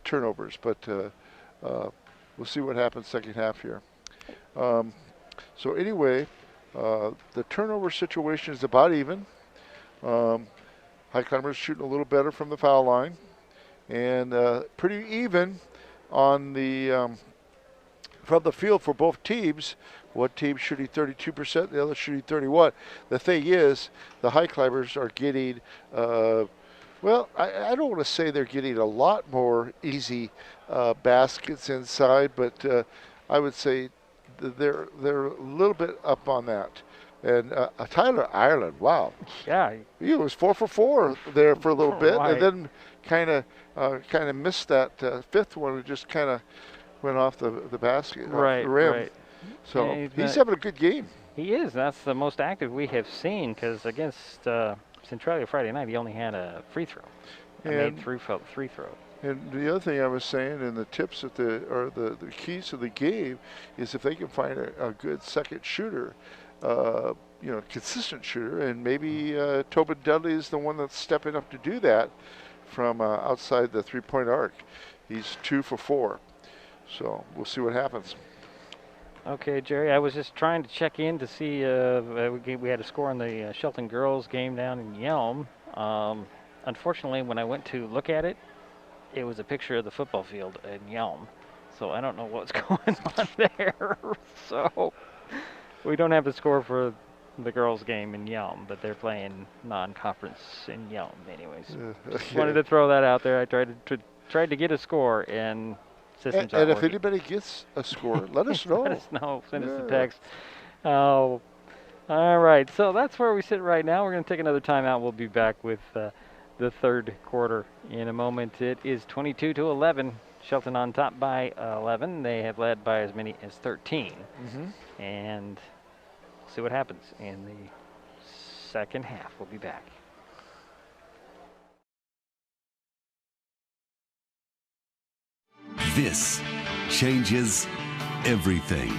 turnovers. But we'll see what happens second half here. So anyway, the turnover situation is about even. Highclimbers shooting a little better from the foul line, and pretty even on the from the field for both teams. One team shooting 32%, the other shooting 31%. The thing is, the Highclimbers are getting, I don't want to say they're getting a lot more easy baskets inside, but I would say they're a little bit up on that. And Tyler Ireland, wow. Yeah. He was 4 for 4 there for a little bit, right. and then kind of missed that fifth one and just kind of went off the basket, off the rim. Right. So he's having a good game. He is. That's the most active we have seen, because against Centralia Friday night, he only had a free throw. And made 3 throws. And the other thing I was saying, and the tips the keys to the game, is if they can find a good second shooter, consistent shooter, and maybe Tobin Dudley is the one that's stepping up to do that from outside the three-point arc. He's 2 for 4. So we'll see what happens. Okay, Jerry, I was just trying to check in to see we had a score on the Shelton girls game down in Yelm. Unfortunately, when I went to look at it, it was a picture of the football field in Yelm. So I don't know what's going on there. So we don't have the score for the girls' game in Yelm, but they're playing non-conference in Yelm anyways. Just wanted to throw that out there. I tried to get a score, and systems aren't and if working. anybody gets a score, let us know. Let us know. Send us a text. Oh, all right. So that's where we sit right now. We're going to take another timeout. We'll be back with the third quarter in a moment. It is 22-11. Shelton on top by 11. They have led by as many as 13. And see what happens in the second half. We'll be back. This changes everything.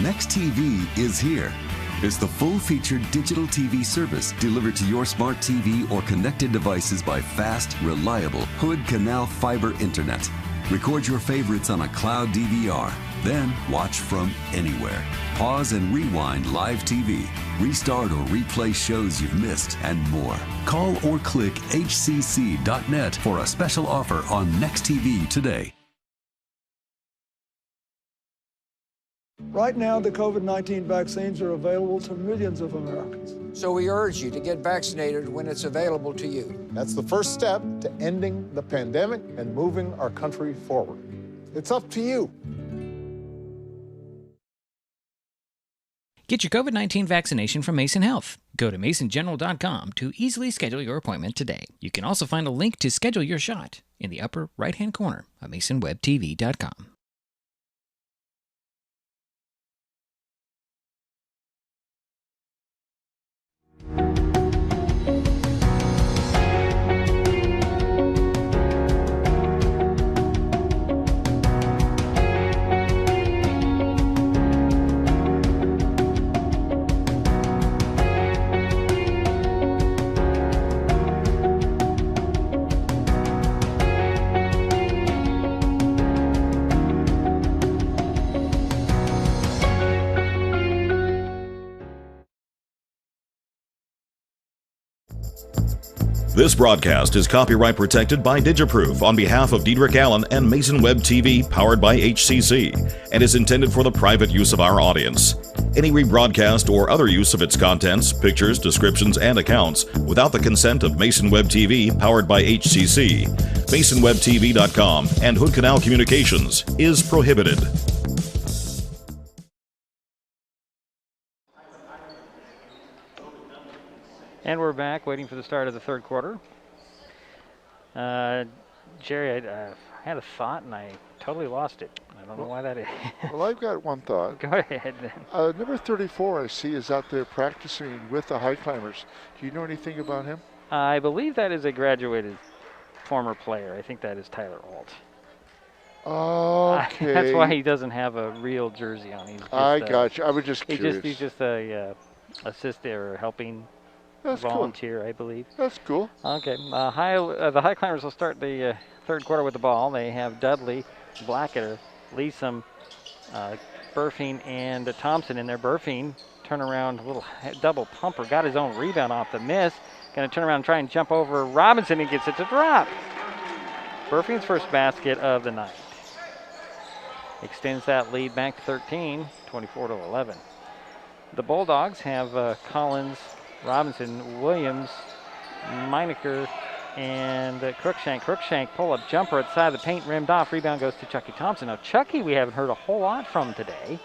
Next TV is here. It's the full-featured digital TV service delivered to your smart TV or connected devices by fast, reliable Hood Canal fiber internet. Record your favorites on a cloud DVR, then watch from anywhere. Pause and rewind live TV, restart or replay shows you've missed, and more. Call or click hcc.net for a special offer on Next TV today. Right now, the COVID-19 vaccines are available to millions of Americans. So we urge you to get vaccinated when it's available to you. That's the first step to ending the pandemic and moving our country forward. It's up to you. Get your COVID-19 vaccination from Mason Health. Go to masongeneral.com to easily schedule your appointment today. You can also find a link to schedule your shot in the upper right-hand corner of masonwebtv.com. This broadcast is copyright protected by Digiproof on behalf of Diedrich Allen and Mason Web TV, powered by HCC, and is intended for the private use of our audience. Any rebroadcast or other use of its contents, pictures, descriptions, and accounts without the consent of Mason Web TV, powered by HCC, MasonWebTV.com, and Hood Canal Communications is prohibited. And we're back, waiting for the start of the third quarter. Jerry, I had a thought, and I totally lost it. I don't know why that is. Well, I've got one thought. Go ahead, then. Number 34, I see, is out there practicing with the Highclimbers. Do you know anything about him? I believe that is a graduated former player. I think that is Tyler Alt. Okay. That's why he doesn't have a real jersey on. He's just, I got you. I was just curious. He's just a assist or helping That's volunteer, cool. I believe. That's cool. Okay. The Highclimbers will start the third quarter with the ball. They have Dudley, Blacketer, Leesom, Burfing, and Thompson in there. Burfing, turnaround, little double pumper, got his own rebound off the miss. Going to turn around and try and jump over Robinson and gets it to drop. Burfing's first basket of the night. Extends that lead back to 13, 24-11. The Bulldogs have Collins, Robinson, Williams, Meinecker, and Crookshank. Crookshank pull-up jumper outside the paint, rimmed off. Rebound goes to Chucky Thompson. Now, Chucky we haven't heard a whole lot from today.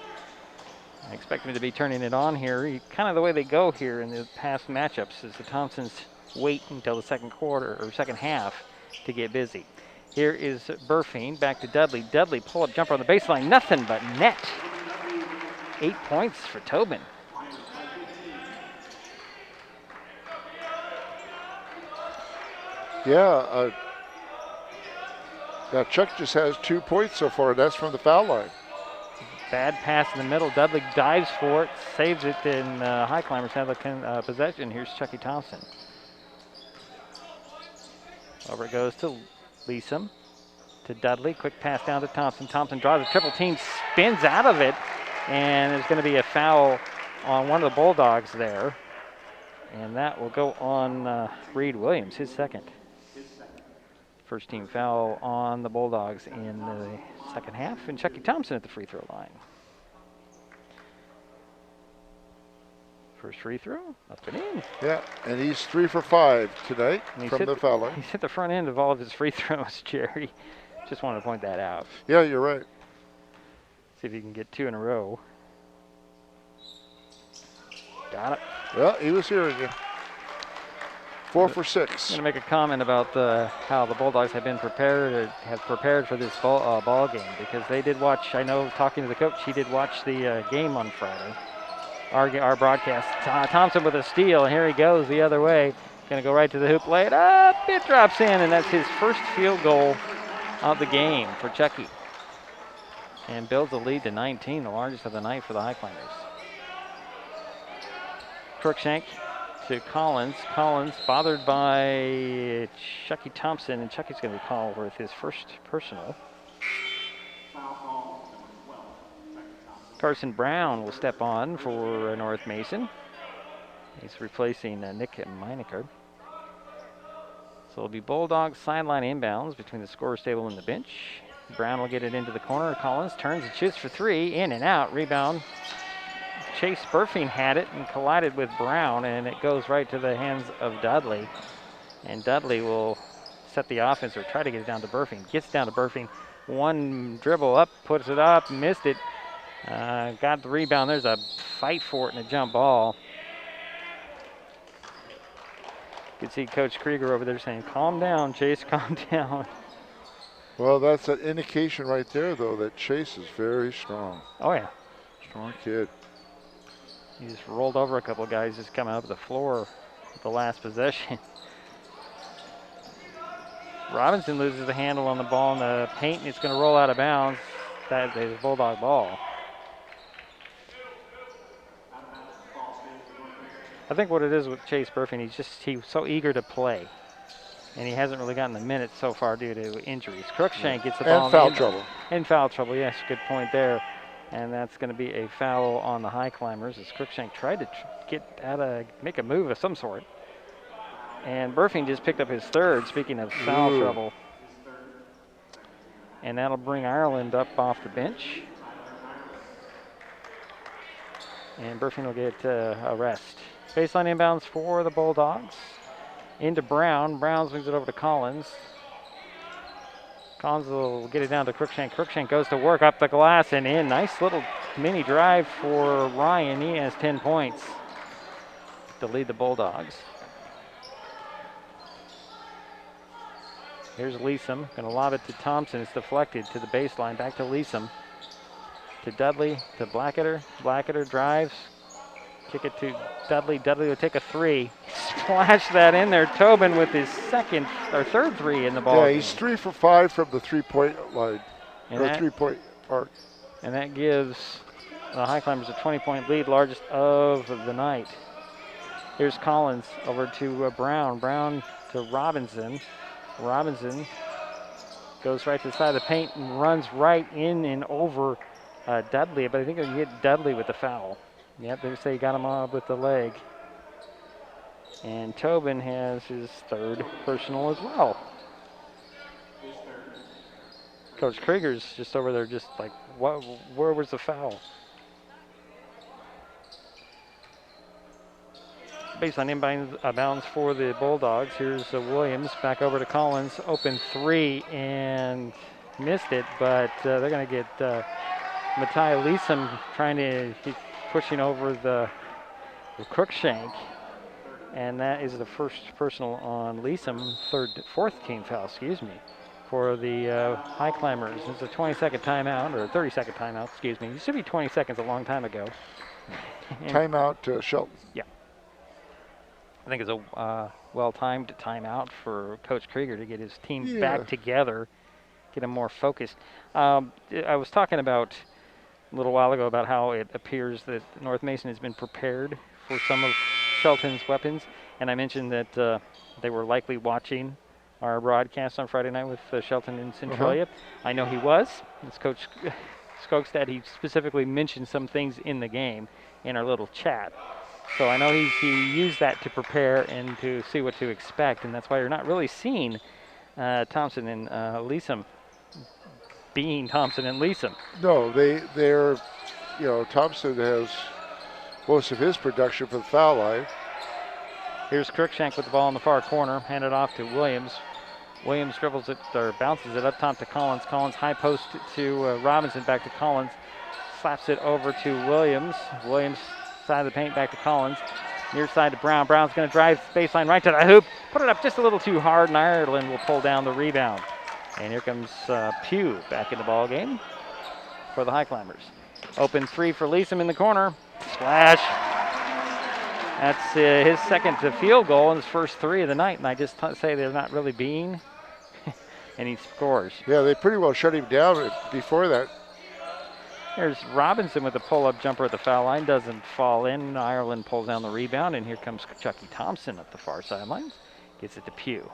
I expect him to be turning it on here. Kind of the way they go here in the past matchups is the Thompsons wait until the second quarter or second half to get busy. Here is Burfing, back to Dudley. Dudley pull-up jumper on the baseline. Nothing but net. 8 points for Tobin. Yeah, now Chuck just has 2 points so far. That's from the foul line. Bad pass in the middle. Dudley dives for it, saves it, and Highclimbers have the possession. Here's Chucky Thompson. Over it goes to Leesom, to Dudley. Quick pass down to Thompson. Thompson draws a triple team, spins out of it, And there's going to be a foul on one of the Bulldogs there. And that will go on Reed Williams, his second. First team foul on the Bulldogs in the second half. And Chucky Thompson at the free throw line. First free throw, up and in. Yeah, and he's 3 for 5 tonight from the foul line. He's hit the front end of all of his free throws, Jerry. Just wanted to point that out. Yeah, you're right. See if he can get 2 in a row. Got it. Well, he was hearing you. 4 for 6. I'm going to make a comment about how the Bulldogs have prepared for this ball game, because they did watch. I know, talking to the coach, he did watch the game on Friday. Our broadcast. Thompson with a steal, and here he goes the other way. Going to go right to the hoop, lay it up. It drops in, and that's his first field goal of the game for Chucky. And builds a lead to 19, the largest of the night for the Highclimbers. Crookshank to Collins. Collins bothered by Chucky Thompson, and Chucky's going to be called with his first personal. Carson Brown will step on for North Mason. He's replacing Nick Meinecker. So it'll be Bulldogs sideline inbounds between the scorer's table and the bench. Brown will get it into the corner. Collins turns and shoots for 3, in and out. Rebound. Chase Burfing had it and collided with Brown, and it goes right to the hands of Dudley. And Dudley will set the offense or try to get it down to Burfing. Gets down to Burfing. One dribble up, puts it up, missed it. Got the rebound. There's a fight for it and a jump ball. You can see Coach Krieger over there saying, calm down, Chase, calm down. Well, that's an indication right there, though, that Chase is very strong. Oh, yeah. Strong kid. He just rolled over a couple of guys just coming up the floor at the last possession. Robinson loses the handle on the ball in the paint, and it's going to roll out of bounds. That is a Bulldog ball. I think what it is with Chase Burfing, he's so eager to play, and he hasn't really gotten the minutes so far due to injuries. Crookshank gets the ball. And foul trouble. And foul trouble, yes, good point there. And that's going to be a foul on the Highclimbers as Crookshank tried to make a move of some sort. And Burfing just picked up his third, speaking of foul trouble. And that'll bring Ireland up off the bench. And Burfing will get a rest. Baseline inbounds for the Bulldogs. Into Brown. Brown swings it over to Collins. Collins will get it down to Crookshank. Crookshank goes to work up the glass and in. Nice little mini drive for Ryan. He has 10 points to lead the Bulldogs. Here's Leesom. Going to lob it to Thompson. It's deflected to the baseline. Back to Leesom. To Dudley. To Blacketer. Blacketer drives. Kick it to Dudley. Dudley will take a 3. Splash that in there. Tobin with his third 3 in the ball. Yeah, he's 3 for 5 from the 3-point line, or 3-point arc. And that gives the Highclimbers a 20-point lead, largest of the night. Here's Collins over to Brown. Brown to Robinson. Robinson goes right to the side of the paint and runs right in and over Dudley, but I think he'll hit Dudley with the foul. Yep, they say he got him off with the leg. And Tobin has his third personal as well. Coach Krieger's just over there just like, where was the foul? Baseline inbounds for the Bulldogs. Here's Williams back over to Collins. Open 3 and missed it, but they're going to get Matai Leesom he's pushing over the Crookshank. And that is the first personal on Leesom, fourth team foul, for the Highclimbers. It's a 20-second timeout, or a 30-second timeout, It used to be 20 seconds a long time ago. Timeout to Shelton. Yeah. I think it's a well-timed timeout for Coach Krieger to get his team back together, get them more focused. I was talking about a little while ago about how it appears that North Mason has been prepared for some of Shelton's weapons, and I mentioned that they were likely watching our broadcast on Friday night with Shelton and Centralia. I know he was. As Coach Skogstad, he specifically mentioned some things in the game in our little chat. So I know he used that to prepare and to see what to expect, and that's why you're not really seeing Thompson and Leesom being Thompson and Leesom. No, they're, Thompson has most of his production from the foul line. Here's Cruikshank with the ball in the far corner, handed off to Williams. Williams dribbles it, or bounces it up top to Collins. Collins high post to Robinson, back to Collins. Slaps it over to Williams. Williams side of the paint, back to Collins. Near side to Brown. Brown's going to drive baseline right to the hoop. Put it up just a little too hard, and Ireland will pull down the rebound. And here comes Pugh back in the ball game for the Highclimbers. Open three for Leesom in the corner. Splash. That's his second field goal and his first three of the night, and I just say they're not really being, and he scores. Yeah, they pretty well shut him down before that. Here's Robinson with a pull-up jumper at the foul line, doesn't fall in. Ireland pulls down the rebound, and here comes Chucky Thompson at the far sideline. Gets it to Pugh.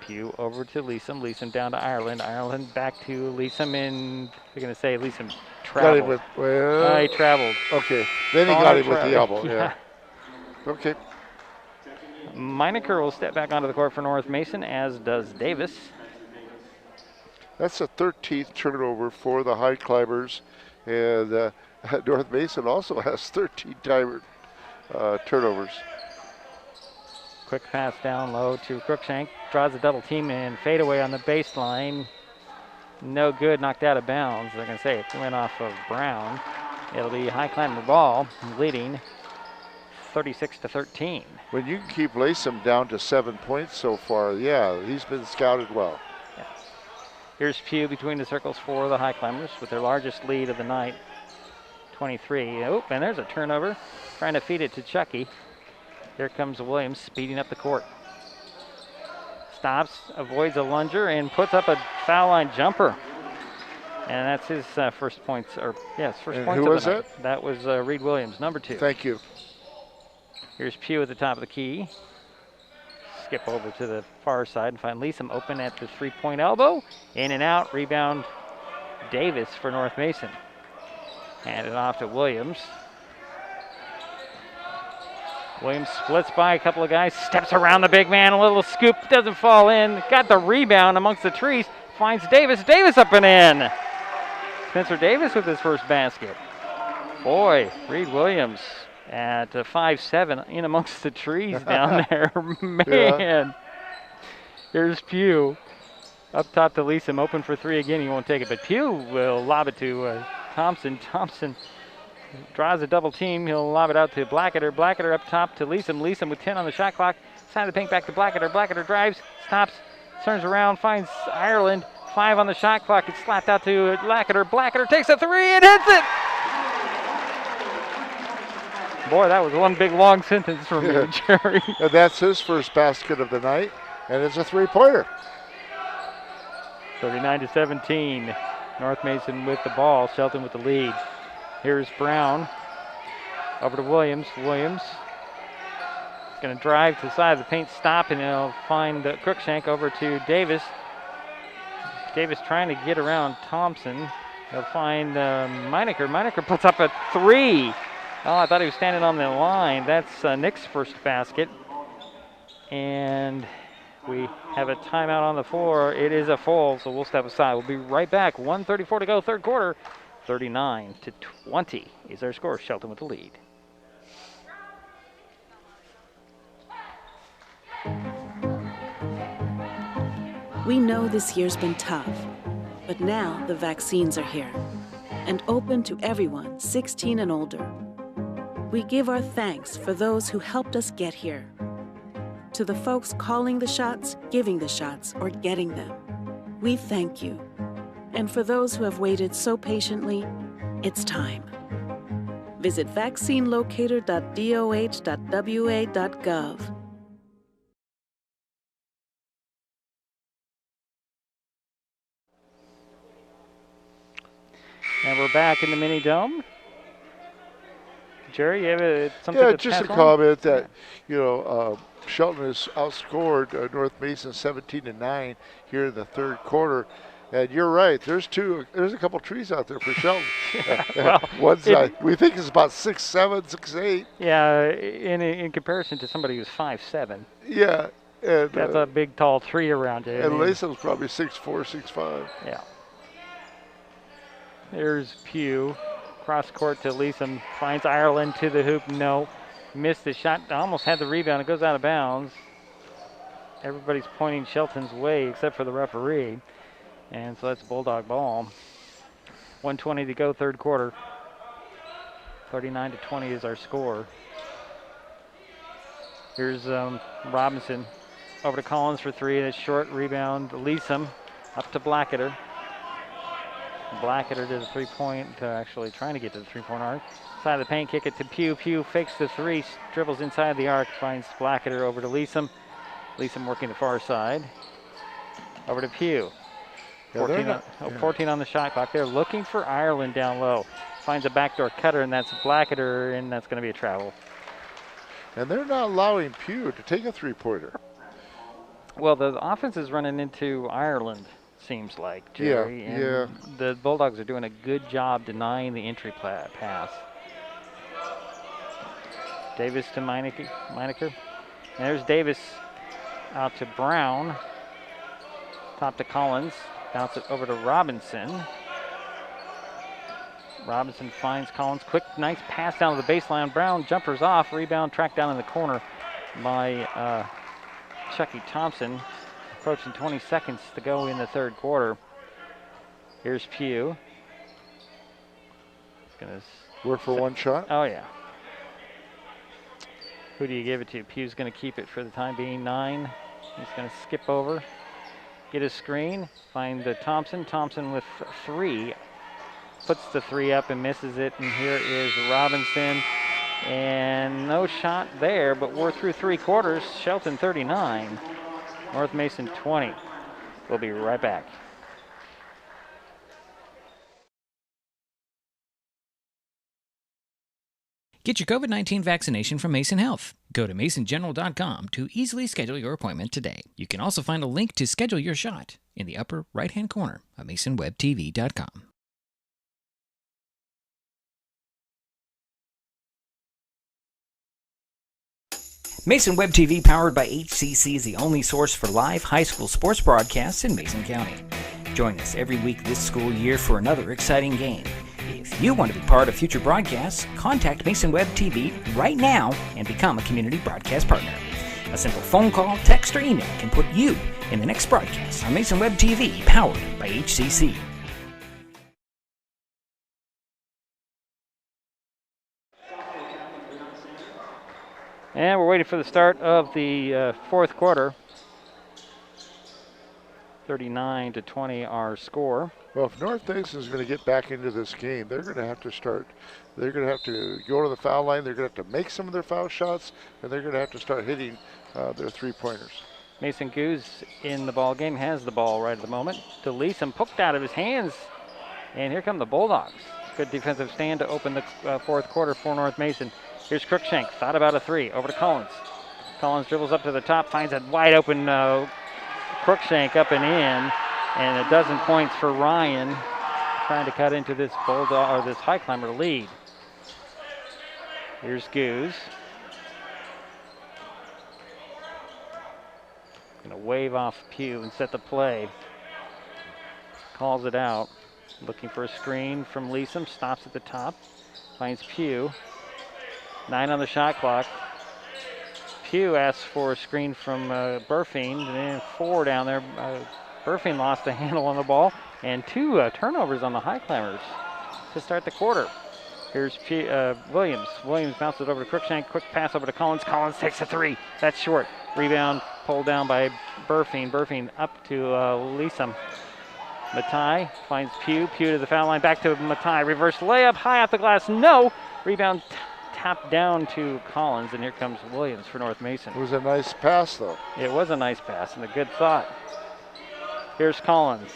Pugh over to Leesom. Leesom down to Ireland. Ireland back to Leesom, and we're going to say Leesom traveled. He traveled. Okay, then he got him with the elbow. Yeah. Okay. Meinecker will step back onto the court for North Mason, as does Davis. That's the 13th turnover for the Highclimbers, and North Mason also has 13 turnovers. Quick pass down low to Cruikshank. Draws a double team and fade away on the baseline. No good, knocked out of bounds. They're going to say it went off of Brown. It'll be Highclimber ball, leading 36-13. When you can keep Leesom down to 7 points so far, yeah, he's been scouted well. Yeah. Here's Pugh between the circles for the Highclimbers with their largest lead of the night, 23. Oh, and there's a turnover. Trying to feed it to Chucky. Here comes Williams speeding up the court. Stops, avoids a lunger, and puts up a foul line jumper. And that's his first points, or yes, first points of the night. Who was that? That was Reed Williams, number 2. Thank you. Here's Pugh at the top of the key. Skip over to the far side and find Leesom open at the three-point elbow. In and out, rebound Davis for North Mason. Hand it off to Williams. Williams splits by a couple of guys, steps around the big man, a little scoop, doesn't fall in. Got the rebound amongst the trees, finds Davis. Davis up and in. Spencer Davis with his first basket. Boy, Reed Williams at 5'7", in amongst the trees down there. Man. Yeah. Here's Pugh. Up top to Leesom, open for three again. He won't take it, but Pugh will lob it to Thompson. Thompson draws a double team. He'll lob it out to Blacketer. Blacketer up top to Leesom. Leesom with 10 on the shot clock. Side of the paint back to Blacketer. Blacketer drives, stops, turns around, finds Ireland. 5 on the shot clock. It's slapped out to Blacketer. Blacketer takes a three and hits it. Boy, that was one big long sentence from you, Jerry. And that's his first basket of the night, and it's a three-pointer. 39-17. North Mason with the ball. Shelton with the lead. Here's Brown. Over to Williams. Williams is going to drive to the side of the paint, stop, and he'll find Cruikshank over to Davis. Davis trying to get around Thompson. He'll find Meinecker. Meinecker puts up a three. Oh, I thought he was standing on the line. That's Nick's first basket. And we have a timeout on the floor. It is a full, so we'll step aside. We'll be right back. 1:34 to go, third quarter. 39-20 is our score. Shelton with the lead. We know this year's been tough, but now the vaccines are here and open to everyone 16 and older. We give our thanks for those who helped us get here. To the folks calling the shots, giving the shots, or getting them, we thank you. And for those who have waited so patiently, it's time. Visit vaccinelocator.doh.wa.gov. And we're back in the mini dome. Jerry, you have something to just a pass on? comment that, Shelton has outscored North Mason 17-9 here in the third quarter. And you're right. There's a couple trees out there for Shelton. Well, one's we think is about 6'7", 6'8". Yeah, in comparison to somebody who's 5'7". Yeah. And, that's a big, tall tree around you. And Lason's probably 6'4", 6'5". Yeah. There's Pugh. Cross court to Leeson. Finds Ireland to the hoop. No. Missed the shot. Almost had the rebound. It goes out of bounds. Everybody's pointing Shelton's way except for the referee. And so that's Bulldog ball. 1:20 to go, third quarter. 39-20 is our score. Here's Robinson over to Collins for three. And a short rebound. Leeson up to Blackadder. Blackadder to the three-point, actually trying to get to the three-point arc. Side of the paint, kick it to Pugh. Pugh fakes the three, dribbles inside the arc, finds Blackadder over to Leeson. Leeson working the far side. Over to Pugh. 14 on the shot clock. They're looking for Ireland down low. Finds a backdoor cutter, and that's Blackadder, and that's going to be a travel. And they're not allowing Pugh to take a three-pointer. Well, the offense is running into Ireland, seems like, Jerry. Yeah. The Bulldogs are doing a good job denying the entry pass. Davis to Meinecker. And there's Davis out to Brown. Top to Collins. Bounce it over to Robinson. Robinson finds Collins. Quick, nice pass down to the baseline. Brown jumpers off. Rebound tracked down in the corner by Chucky Thompson. Approaching 20 seconds to go in the third quarter. Here's Pugh. Gonna work for one shot? Oh, yeah. Who do you give it to? Pugh's going to keep it for the time being. 9. He's going to skip over. Get a screen. Find the Thompson. Thompson with 3. Puts the 3 up and misses it. And here is Robinson. And no shot there, but we're through 3 quarters. Shelton 39. North Mason 20. We'll be right back. Get your COVID-19 vaccination from Mason Health. Go to masongeneral.com to easily schedule your appointment today. You can also find a link to schedule your shot in the upper right-hand corner of masonwebtv.com. Mason Web TV, powered by HCC, is the only source for live high school sports broadcasts in Mason County. Join us every week this school year for another exciting game. If you want to be part of future broadcasts, contact Mason Web TV right now and become a community broadcast partner. A simple phone call, text, or email can put you in the next broadcast on Mason Web TV, powered by HCC. And we're waiting for the start of the fourth quarter. 39-20 our score. Well, if North Mason is going to get back into this game, they're going to have to start. They're going to have to go to the foul line. They're going to have to make some of their foul shots, and they're going to have to start hitting their three-pointers. Mason Goose in the ball game, has the ball right at the moment. To Leeson, poked out of his hands, and here come the Bulldogs. Good defensive stand to open the fourth quarter for North Mason. Here's Crookshank, thought about a 3, over to Collins. Collins dribbles up to the top, finds a wide open Crookshank up and in, and a dozen points for Ryan, trying to cut into this Bulldog or this Highclimber lead. Here's Goose. Gonna wave off Pugh and set the play. Calls it out. Looking for a screen from Leeson, stops at the top, finds Pugh. 9 on the shot clock. Pugh asks for a screen from Burfing, and then 4 down there. Burfing lost the handle on the ball, and 2 turnovers on the Highclimbers to start the quarter. Here's Williams. Williams bounces over to Crookshank. Quick pass over to Collins. Collins takes a 3. That's short. Rebound pulled down by Burfing. Burfing up to Leeson. Matai finds Pugh. Pugh to the foul line. Back to Matai. Reverse layup. High off the glass. No. Rebound tapped down to Collins, and here comes Williams for North Mason. It was a nice pass, though. It was a nice pass and a good thought. Here's Collins.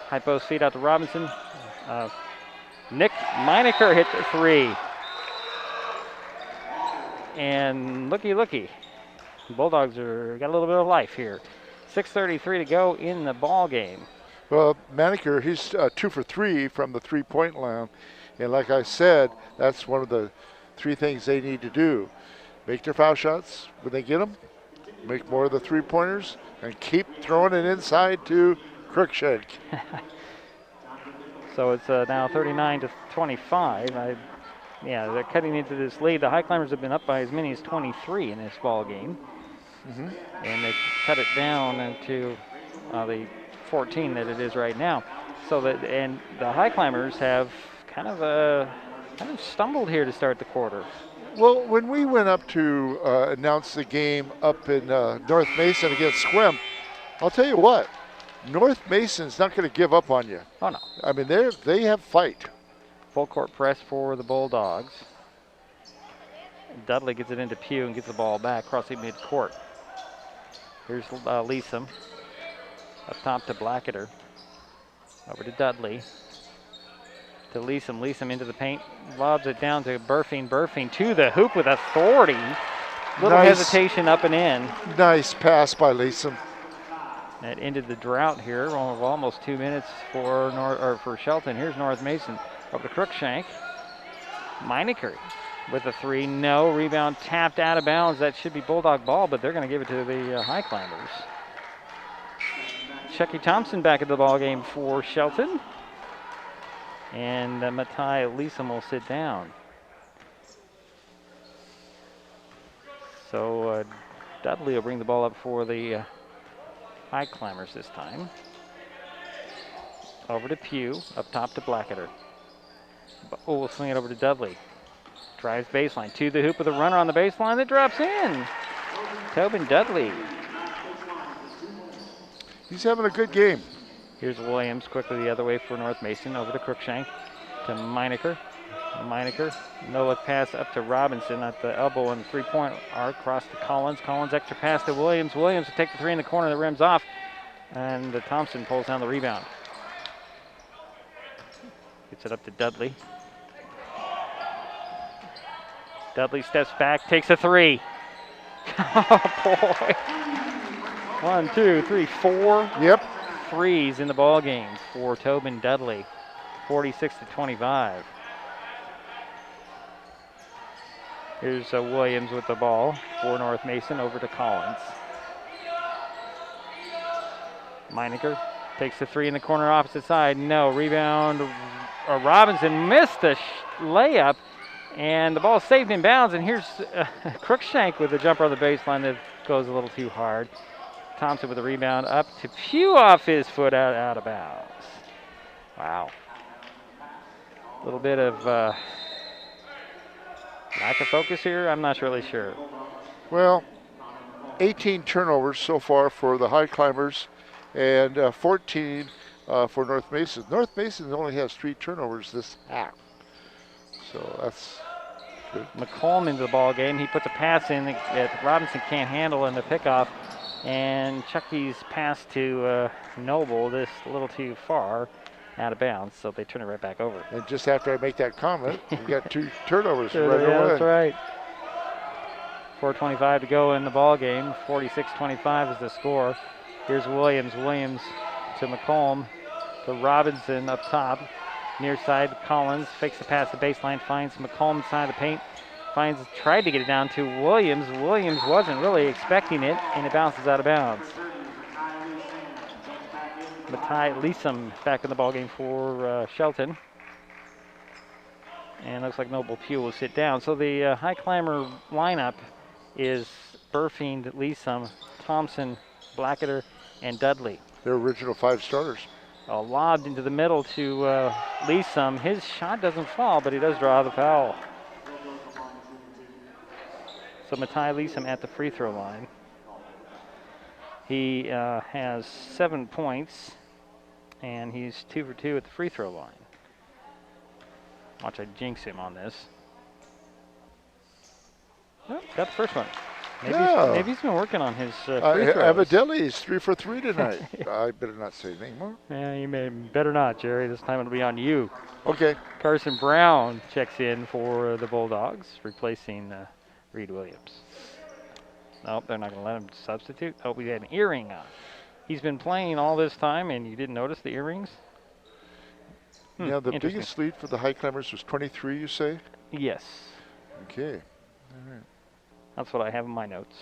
High post feed out to Robinson. Nick Meinecker hit the 3. And looky. Bulldogs got a little bit of life here. 6:33 to go in the ball game. Well, Maneker, he's 2 for 3 from the three-point line. And like I said, that's one of the 3 things they need to do. Make their foul shots when they get them, make more of the three-pointers, and keep throwing it inside to Crookshank. So it's now 39-25. Yeah, they're cutting into this lead. The Highclimbers have been up by as many as 23 in this ball game. And they've cut it down into the 14 that it is right now. And the Highclimbers have kind of stumbled here to start the quarter. Well, when we went up to announce the game up in North Mason against Squim, I'll tell you what, North Mason's not going to give up on you. Oh, no. I mean, they have fight. Full court press for the Bulldogs. Dudley gets it into Pugh and gets the ball back, crossing midcourt. Here's Leesom. Up top to Blacketer. Over to Dudley. To Leesom. Leesom into the paint. Lobs it down to Burfing. Burfing to the hoop with authority. Little hesitation up and in. Nice pass by Leesom. That ended the drought here of almost 2 minutes for Shelton. Here's North Mason. Over to Crookshank. Meineker with a 3. No. Rebound tapped out of bounds. That should be Bulldog ball, but they're going to give it to the Highclimbers. Chucky Thompson back at the ball game for Shelton. And Matai Leesom will sit down. So Dudley will bring the ball up for the Highclimbers this time. Over to Pugh, up top to Blacketer. Oh, we'll swing it over to Dudley. Drives baseline to the hoop with a runner on the baseline that drops in. Tobin Dudley. He's having a good game. Here's Williams quickly the other way for North Mason. Over to Crookshank to Meineker. Meineker, no look pass up to Robinson at the elbow and 3-point arc. Cross to Collins. Collins extra pass to Williams. Williams will take the 3 in the corner. The rim's off. And Thompson pulls down the rebound. Gets it up to Dudley. Dudley steps back, takes a 3. Oh, boy. 1, 2, 3, 4. Yep. 3s in the ball game for Tobin Dudley. 46-25. Here's Williams with the ball for North Mason. Over to Collins. Meineker takes the 3 in the corner opposite side. No. Rebound. Robinson missed the layup. And the ball saved in bounds. And here's Crookshank with a jumper on the baseline that goes a little too hard. Thompson with a rebound up to Pugh off his foot out of bounds. Wow. A little bit of lack of focus here. I'm not really sure. Well, 18 turnovers so far for the Highclimbers and 14 for North Mason. North Mason only has 3 turnovers this half. So that's good. McCollum into the ball game. He puts a pass in that Robinson can't handle in the pickoff. And Chucky's pass to Noble, this a little too far out of bounds, so they turn it right back over. And just after I make that comment, we got 2 turnovers right away. away. That's right. 4:25 to go in the ball game. 46-25 is the score. Here's Williams. Williams to McCollum, to Robinson up top. Near side, Collins fakes the pass to baseline, finds McCollum side of the paint. Tried to get it down to Williams. Williams wasn't really expecting it, and it bounces out of bounds. Matai Leesom back in the ballgame for Shelton. And looks like Noble Pugh will sit down. So the Highclimber lineup is Burfing, Leesom, Thompson, Blacketer, and Dudley. Their original 5 starters. Lobbed into the middle to Leesom. His shot doesn't fall, but he does draw the foul. So Matai Leesom at the free throw line. He has 7 points, and he's 2 for 2 at the free throw line. Watch I jinx him on this. Oh, got the first one. Maybe he's been working on his free throws. Evidently, he's 3 for 3 tonight. I better not say anything more. Yeah, you better not, Jerry. This time it'll be on you. Okay. Carson Brown checks in for the Bulldogs, replacing Reed Williams. Nope, they're not going to let him substitute. Oh, we had an earring on. He's been playing all this time, and you didn't notice the earrings? Now, the biggest lead for the Highclimbers was 23, you say? Yes. Okay. All right. That's what I have in my notes,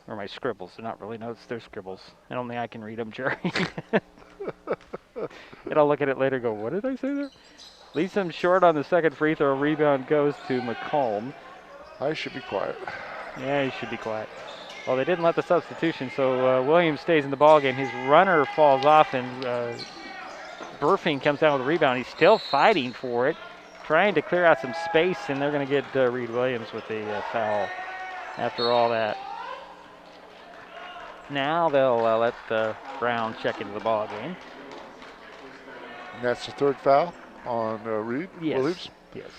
or my scribbles. They're not really notes, they're scribbles. And only I can read them, Jerry. And I'll look at it later and go, what did I say there? Leeson short on the second free throw. Rebound goes to McComb. I should be quiet. Yeah, he should be quiet. Well, they didn't let the substitution, so Williams stays in the ballgame. His runner falls off, and Burfing comes down with a rebound. He's still fighting for it, trying to clear out some space, and they're going to get Reed Williams with a foul after all that. Now they'll let Brown check into the ballgame. And that's the third foul on Reed Williams? Yes.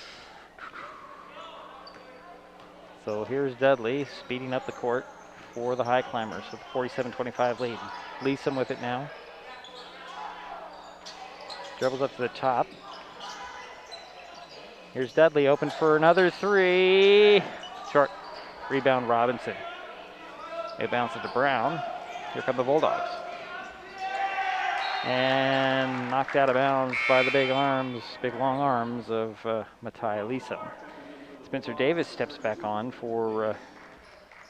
So here's Dudley speeding up the court for the Highclimbers with a 47-25 lead. Leeson with it now. Dribbles up to the top. Here's Dudley open for another three. Short. Rebound Robinson. It bounces to Brown. Here come the Bulldogs. And knocked out of bounds by the big long arms of Matai Lisa. Spencer Davis steps back on for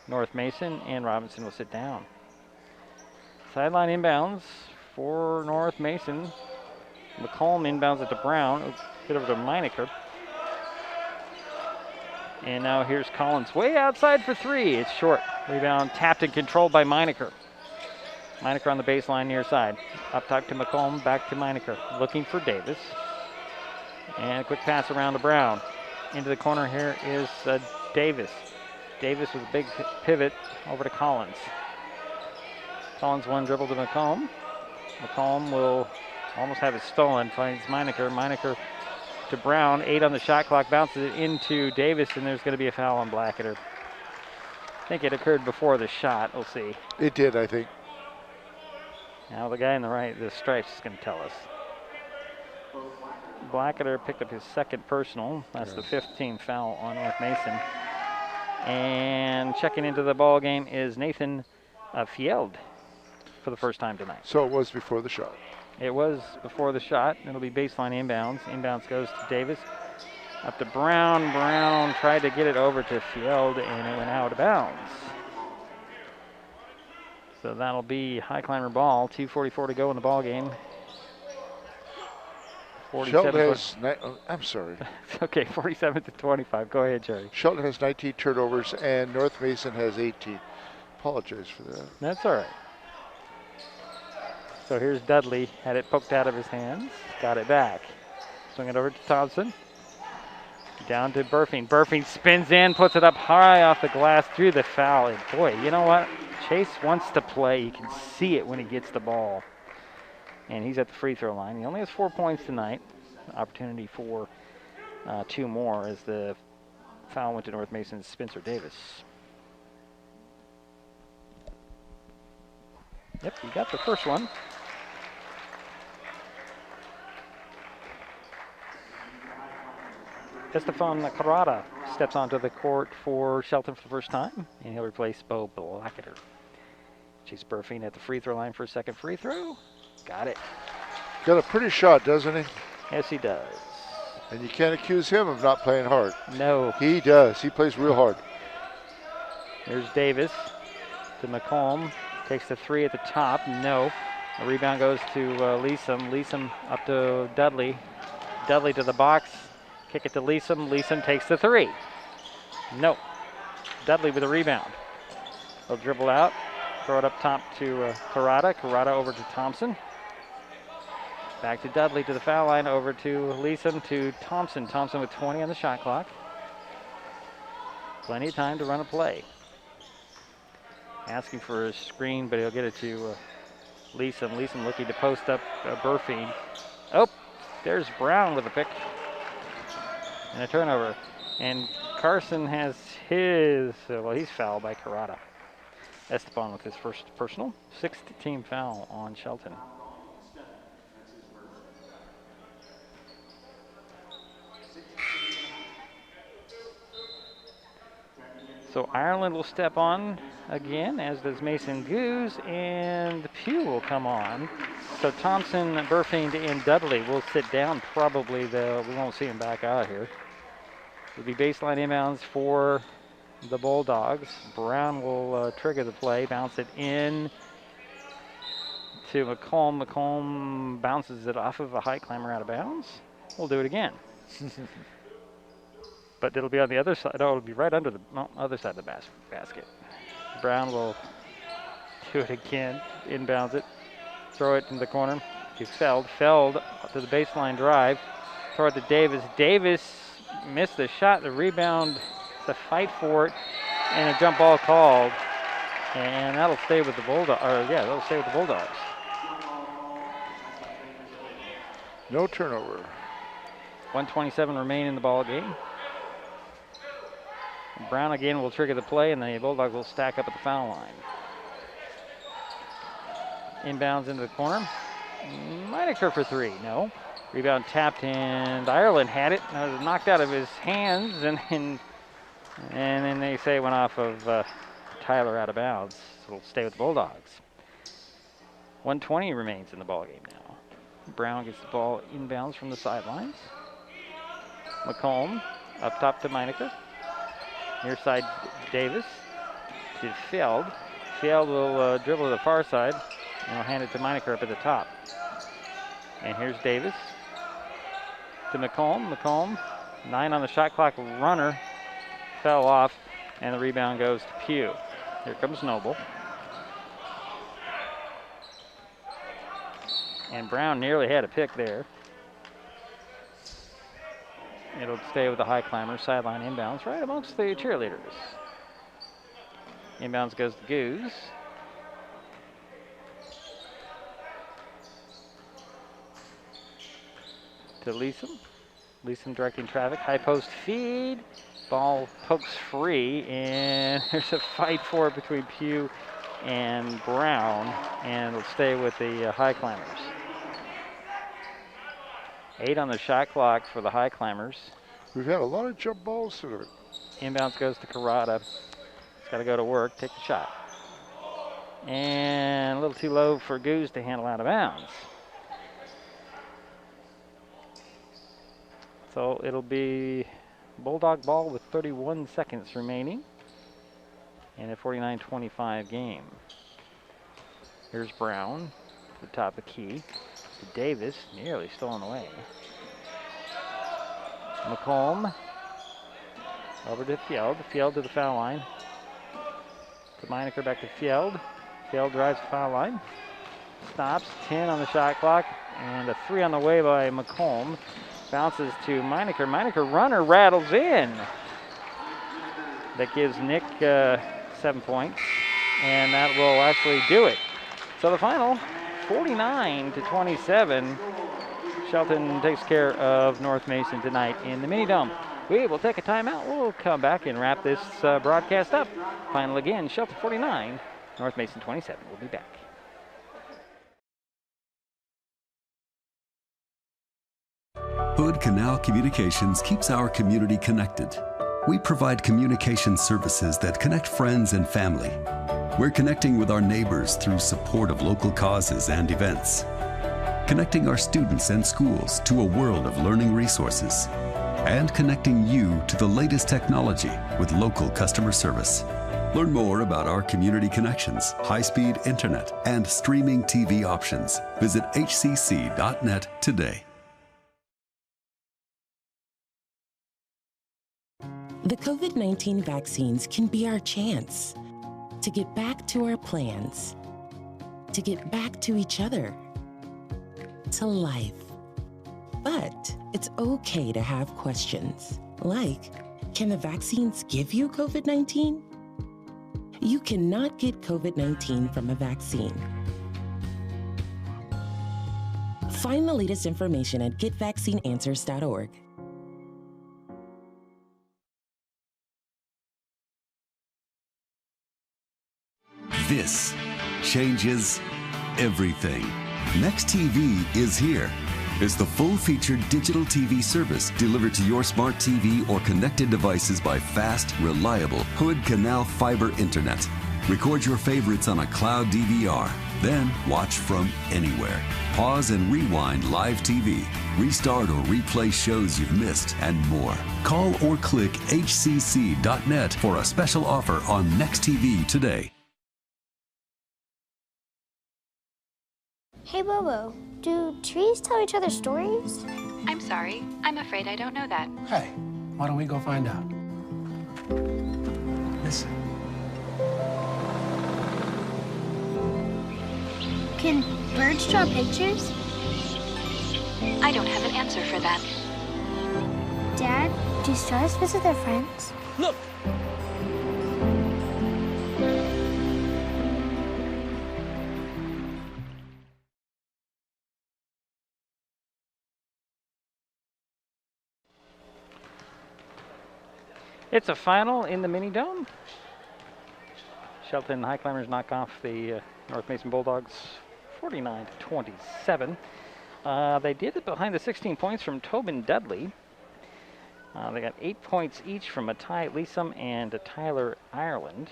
North Mason, and Robinson will sit down. Sideline inbounds for North Mason. McComb inbounds it to Brown. Get over to Meinecker. And now here's Collins way outside for three. It's short. Rebound tapped and controlled by Meinecker. Meinecker on the baseline near side. Up top to McComb, back to Meinecker. Looking for Davis. And a quick pass around to Brown. Into the corner here is Davis. Davis with a big pivot over to Collins. Collins one dribble to McComb. McComb will almost have it stolen. Finds Meinecker. Meinecker to Brown. 8 on the shot clock. Bounces it into Davis, and there's going to be a foul on Blackadder. I think it occurred before the shot. We'll see. It did, I think. Now the guy in the right, the stripes, is going to tell us. Blackadder picked up his second personal. That's the 15th foul on North Mason. And checking into the ball game is Nathan Field for the first time tonight. So it was before the shot. It was before the shot. It'll be baseline inbounds. Inbounds goes to Davis. Up to Brown. Brown tried to get it over to Field, and it went out of bounds. So that'll be Highclimber ball. 2:44 to go in the ball game. Shelton has, I'm sorry. Okay, 47-25. Go ahead, Jerry. Shelton has 19 turnovers, and North Mason has 18. Apologize for that. That's all right. So here's Dudley. Had it poked out of his hands. Got it back. Swing it over to Thompson. Down to Burfing. Burfing spins in, puts it up high off the glass through the foul. And boy, you know what? Chase wants to play. You can see it when he gets the ball. And he's at the free throw line. He only has 4 points tonight. Opportunity for 2 more as the foul went to North Mason's Spencer Davis. Yep, you got the first one. Estefan Carrada steps onto the court for Shelton for the first time, and he'll replace Bo Blackadder. Chase Burfing at the free throw line for a second free throw. Got it. Got a pretty shot, doesn't he? Yes, he does. And you can't accuse him of not playing hard. No. He does. He plays real hard. Here's Davis to McComb. Takes the three at the top. No. The rebound goes to Leeson. Leeson up to Dudley. Dudley to the box. Kick it to Leeson. Leeson takes the three. No. Dudley with a rebound. He'll dribble out. Throw it up top to Carrada. Carrada over to Thompson. Back to Dudley to the foul line. Over to Leeson to Thompson. Thompson with 20 on the shot clock. Plenty of time to run a play. Asking for a screen, but he'll get it to Leeson. Leeson looking to post up Burfing. Oh, there's Brown with a pick. And a turnover. And Carson has his, well, he's fouled by Carrada. Esteban with his first personal. 6th team foul on Shelton. So Ireland will step on again, as does Mason Goose, and Pugh will come on. So Thompson, Burfield, and Dudley will sit down probably, though we won't see him back out here. It'll be baseline inbounds for the Bulldogs. Brown will trigger the play, bounce it in to McComb. McComb bounces it off of a Highclimber out of bounds. We'll do it again. But it'll be on the other side. Oh, it'll be right under the other side of the basket. Brown will do it again, inbounds it, throw it in the corner to Feld. Feld to the baseline drive, throw it to Davis. Davis missed the shot, the rebound, the fight for it, and a jump ball called. And that'll stay with the Bulldogs. That'll stay with the Bulldogs. No turnover. 1:27 remain in the ball game. Brown again will trigger the play, and the Bulldogs will stack up at the foul line. Inbounds into the corner. Might occur for three. No. Rebound tapped, and Ireland had it. Now it was knocked out of his hands, and then they say it went off of Tyler out of bounds. So it'll stay with the Bulldogs. 1:20 remains in the ball game now. Brown gets the ball inbounds from the sidelines. McComb up top to Meinecker. Near side, Davis to Feld. Feld will dribble to the far side and will hand it to Meinecker up at the top. And here's Davis to McComb. McComb, 9 on the shot clock, runner, fell off, and the rebound goes to Pugh. Here comes Noble. And Brown nearly had a pick there. It'll stay with the Highclimbers. Sideline inbounds right amongst the cheerleaders. Inbounds goes to Goose. To Leeson. Leeson directing traffic. High post feed. Ball pokes free, and there's a fight for it between Pugh and Brown, and it'll stay with the Highclimbers. 8 on the shot clock for the Highclimbers. We've had a lot of jump balls tonight. Inbounds goes to Carrata. He's got to go to work, take the shot. And a little too low for Goose to handle out of bounds. So it'll be Bulldog ball with 31 seconds remaining in a 49-25 game. Here's Brown to the top of the key. Davis, nearly stolen away. McComb over to Fjeld. Fjeld to the foul line. To Meinecker, back to Fjeld. Fjeld drives the foul line. Stops, 10 on the shot clock, and a 3 on the way by McComb. Bounces to Meinecker. Meinecker runner rattles in. That gives Nick 7 points, and that will actually do it. So the final, 49-27. Shelton takes care of North Mason tonight in the mini dome. We will take a timeout. We'll come back and wrap this broadcast up. Final again, Shelton 49, North Mason 27. We'll be back. Hood Canal Communications keeps our community connected. We provide communication services that connect friends and family. We're connecting with our neighbors through support of local causes and events. Connecting our students and schools to a world of learning resources. And connecting you to the latest technology with local customer service. Learn more about our community connections, high-speed internet, and streaming TV options. Visit hcc.net today. The COVID-19 vaccines can be our chance to get back to our plans, to get back to each other, to life. But it's okay to have questions, like, can the vaccines give you COVID-19? You cannot get COVID-19 from a vaccine. Find the latest information at getvaccineanswers.org. This changes everything. Next TV is here. It's the full-featured digital TV service delivered to your smart TV or connected devices by fast, reliable Hood Canal Fiber Internet. Record your favorites on a cloud DVR. Then watch from anywhere. Pause and rewind live TV. Restart or replay shows you've missed and more. Call or click hcc.net for a special offer on Next TV today. Hey, Bobo, do trees tell each other stories? I'm sorry. I'm afraid I don't know that. Hey, why don't we go find out? Listen. Can birds draw pictures? I don't have an answer for that. Dad, do stars visit their friends? Look! It's a final in the mini dome. Shelton Highclimbers knock off the North Mason Bulldogs 49-27. They did it behind the 16 points from Tobin Dudley. They got 8 points each from Matai Leesom and Tyler Ireland.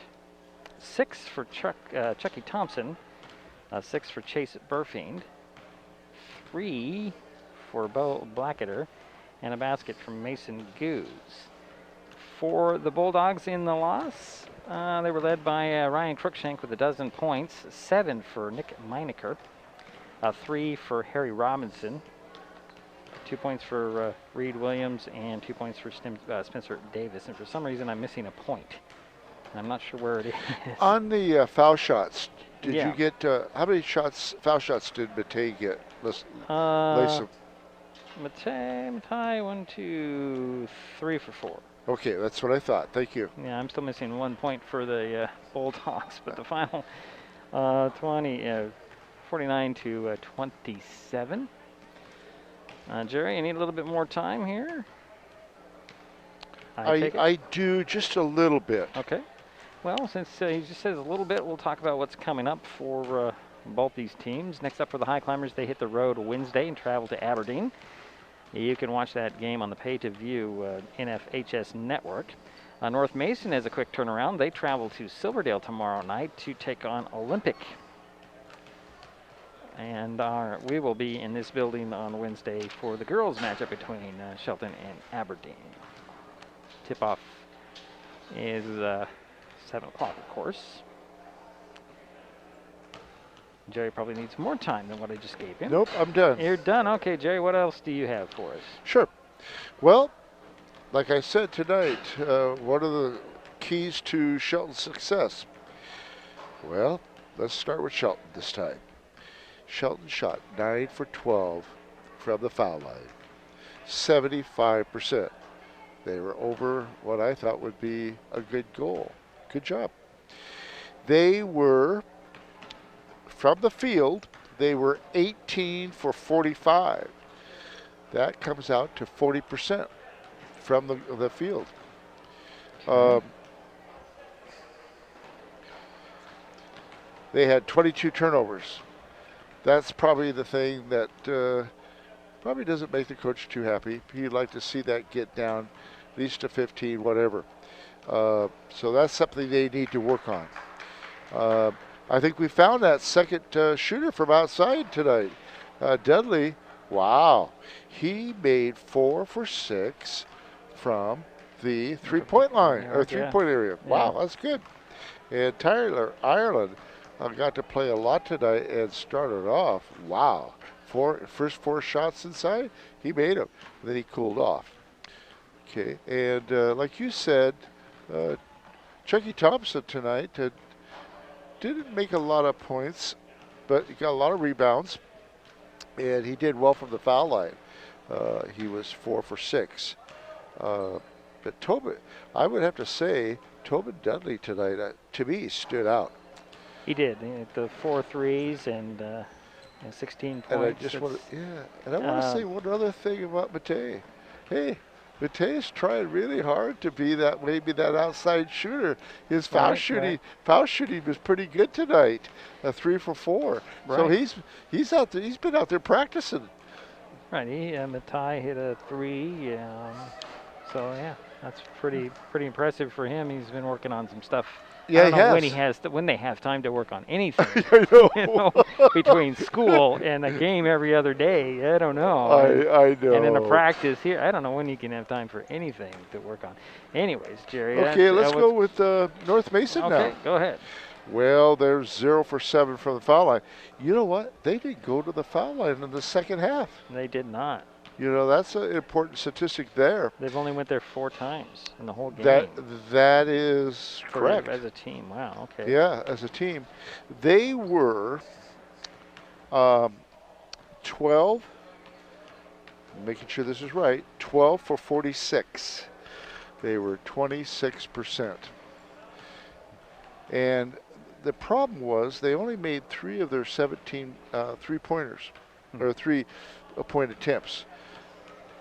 6 for Chucky Thompson. 6 for Chase Burfiend. 3 for Bo Blacketer. And a basket from Mason Goose. For the Bulldogs in the loss, they were led by Ryan Cruikshank with 12 points, 7 for Nick Meinecker, 3 for Harry Robinson, 2 points for Reed Williams, and 2 points for Spencer Davis. And for some reason, I'm missing a point. I'm not sure where it is. On the foul shots, did you get, how many foul shots did Matei get? Latham. Matei, 1, 2, 3 for 4. Okay, that's what I thought. Thank you. Yeah, I'm still missing 1 point for the Bulldogs, but the final 49-27. Jerry, you need a little bit more time here? I do, just a little bit. Okay. Well, since he just says a little bit, we'll talk about what's coming up for both these teams. Next up for the Highclimbers, they hit the road Wednesday and travel to Aberdeen. You can watch that game on the pay-to-view NFHS network. North Mason has a quick turnaround. They travel to Silverdale tomorrow night to take on Olympic. And we will be in this building on Wednesday for the girls' matchup between Shelton and Aberdeen. Tip-off is 7 o'clock, of course. Jerry probably needs more time than what I just gave him. Nope, I'm done. You're done? Okay, Jerry, what else do you have for us? Sure. Well, like I said tonight, what are the keys to Shelton's success? Well, let's start with Shelton this time. Shelton shot 9 for 12 from the foul line, 75%. They were over what I thought would be a good goal. Good job. They were, from the field, they were 18 for 45. That comes out to 40% from the field. They had 22 turnovers. That's probably the thing that probably doesn't make the coach too happy. He'd like to see that get down at least to 15, whatever. So that's something they need to work on. I think we found that second shooter from outside tonight. Dudley, wow. He made 4 for 6 from the three-point line, or three-point area. Wow, that's good. And Tyler Ireland got to play a lot tonight and started off. Wow. First 4 shots inside, he made them. Then he cooled off. Okay, and like you said, Chucky Thompson tonight didn't make a lot of points, but he got a lot of rebounds, and he did well from the foul line. He was 4 for 6. But Tobin, I would have to say, Tobin Dudley tonight, to me, stood out. He did. The 4 threes and 16 points. And I just want to, and I want to say one other thing about Matei. Hey, Matei's trying really hard to be that, maybe that outside shooter. His foul shooting was pretty good tonight. 3 for 4. Right. So he's out there. He's been out there practicing. Right. Matai hit a 3. So yeah, that's pretty impressive for him. He's been working on some stuff Yeah, I don't know when they have time to work on anything. I know. You know, between school and a game every other day. I don't know. I know. And then a practice here. I don't know when you can have time for anything to work on. Anyways, Jerry. Okay, let's go with North Mason now. Okay, go ahead. Well, they're 0 for 7 from the foul line. You know what? They didn't go to the foul line in the second half. They did not. You know, that's an important statistic there. They've only went there 4 times in the whole game. That is correct. As a team, wow, okay. Yeah, as a team. They were 12, making sure this is right, 12 for 46. They were 26%. And the problem was they only made 3 of their 17 three-pointers, or 3-point attempts.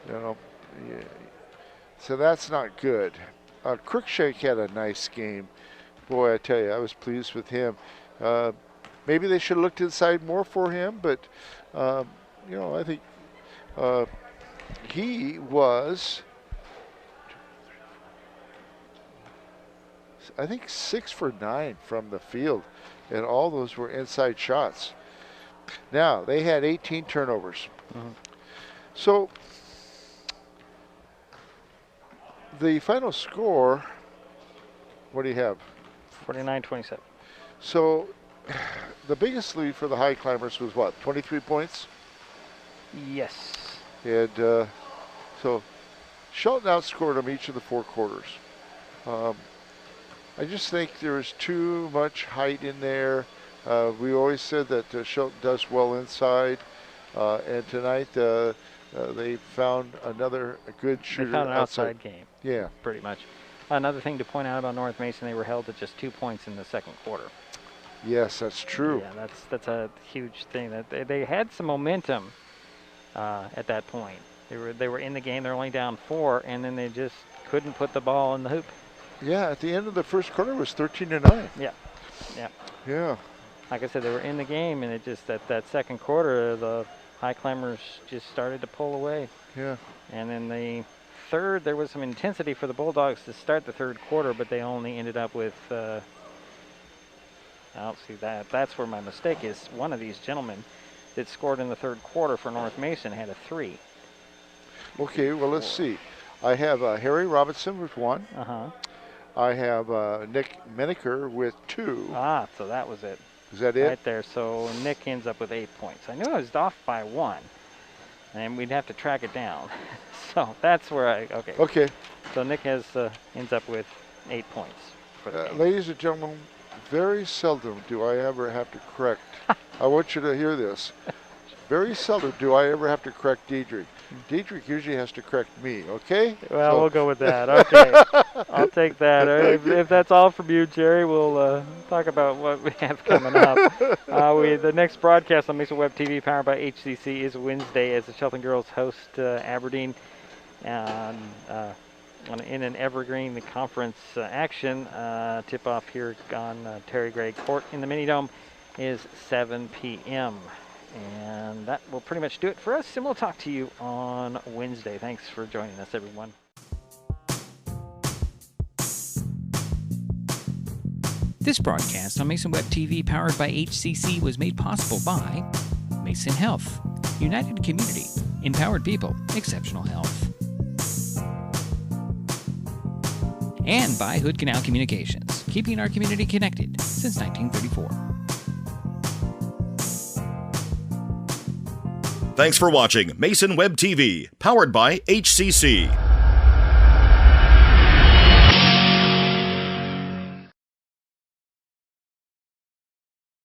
You know, yeah. So that's not good. Cruikshank had a nice game. Boy, I tell you, I was pleased with him. Maybe they should have looked inside more for him, but, you know, I think he was, 6 for 9 from the field, and all those were inside shots. Now, they had 18 turnovers. So, the final score, what do you have? 49-27. So, the biggest lead for the Highclimbers was what, 23 points? Yes. And so, Shelton outscored them each of the 4 quarters. I just think there was too much height in there. We always said that Shelton does well inside, and tonight they found another good shooter. They found an outside game. Yeah. Pretty much. Another thing to point out about North Mason, they were held to just 2 points in the second quarter. Yes, that's true. Yeah, that's a huge thing. That they had some momentum at that point. They were in the game. They're only down 4, and then they just couldn't put the ball in the hoop. Yeah, at the end of the first quarter, it was 13-9. Yeah, yeah. Yeah. Like I said, they were in the game, and it just that second quarter, the Highclimbers just started to pull away. Yeah. And then the third, there was some intensity for the Bulldogs to start the third quarter, but they only ended up with, I don't see that. That's where my mistake is. One of these gentlemen that scored in the third quarter for North Mason had a 3. Okay, well, let's see. I have Harry Robinson with 1. I have Nick Menaker with 2. Ah, so that was it. Is that it? Right there. So Nick ends up with 8 points. I knew I was off by 1, and we'd have to track it down. So that's where okay. Okay. So Nick has ends up with 8 points for the game. Ladies and gentlemen, very seldom do I ever have to correct. I want you to hear this. Very seldom do I ever have to correct Diedrich. Diedrich usually has to correct me, okay? Well, we'll go with that. Okay. I'll take that. If that's all from you, Jerry, we'll talk about what we have coming up. The next broadcast on Mason Web TV, powered by HCC, is Wednesday as the Shelton girls host Aberdeen in an Evergreen Conference action. Tip-off here on Terry Gray Court in the Mini-Dome is 7 p.m. And that will pretty much do it for us, and we'll talk to you on Wednesday. Thanks for joining us, everyone. This broadcast on Mason Web TV, powered by HCC, was made possible by Mason Health, United Community, Empowered People, Exceptional Health, and by Hood Canal Communications, keeping our community connected since 1934. Thanks for watching Mason Web TV, powered by HCC.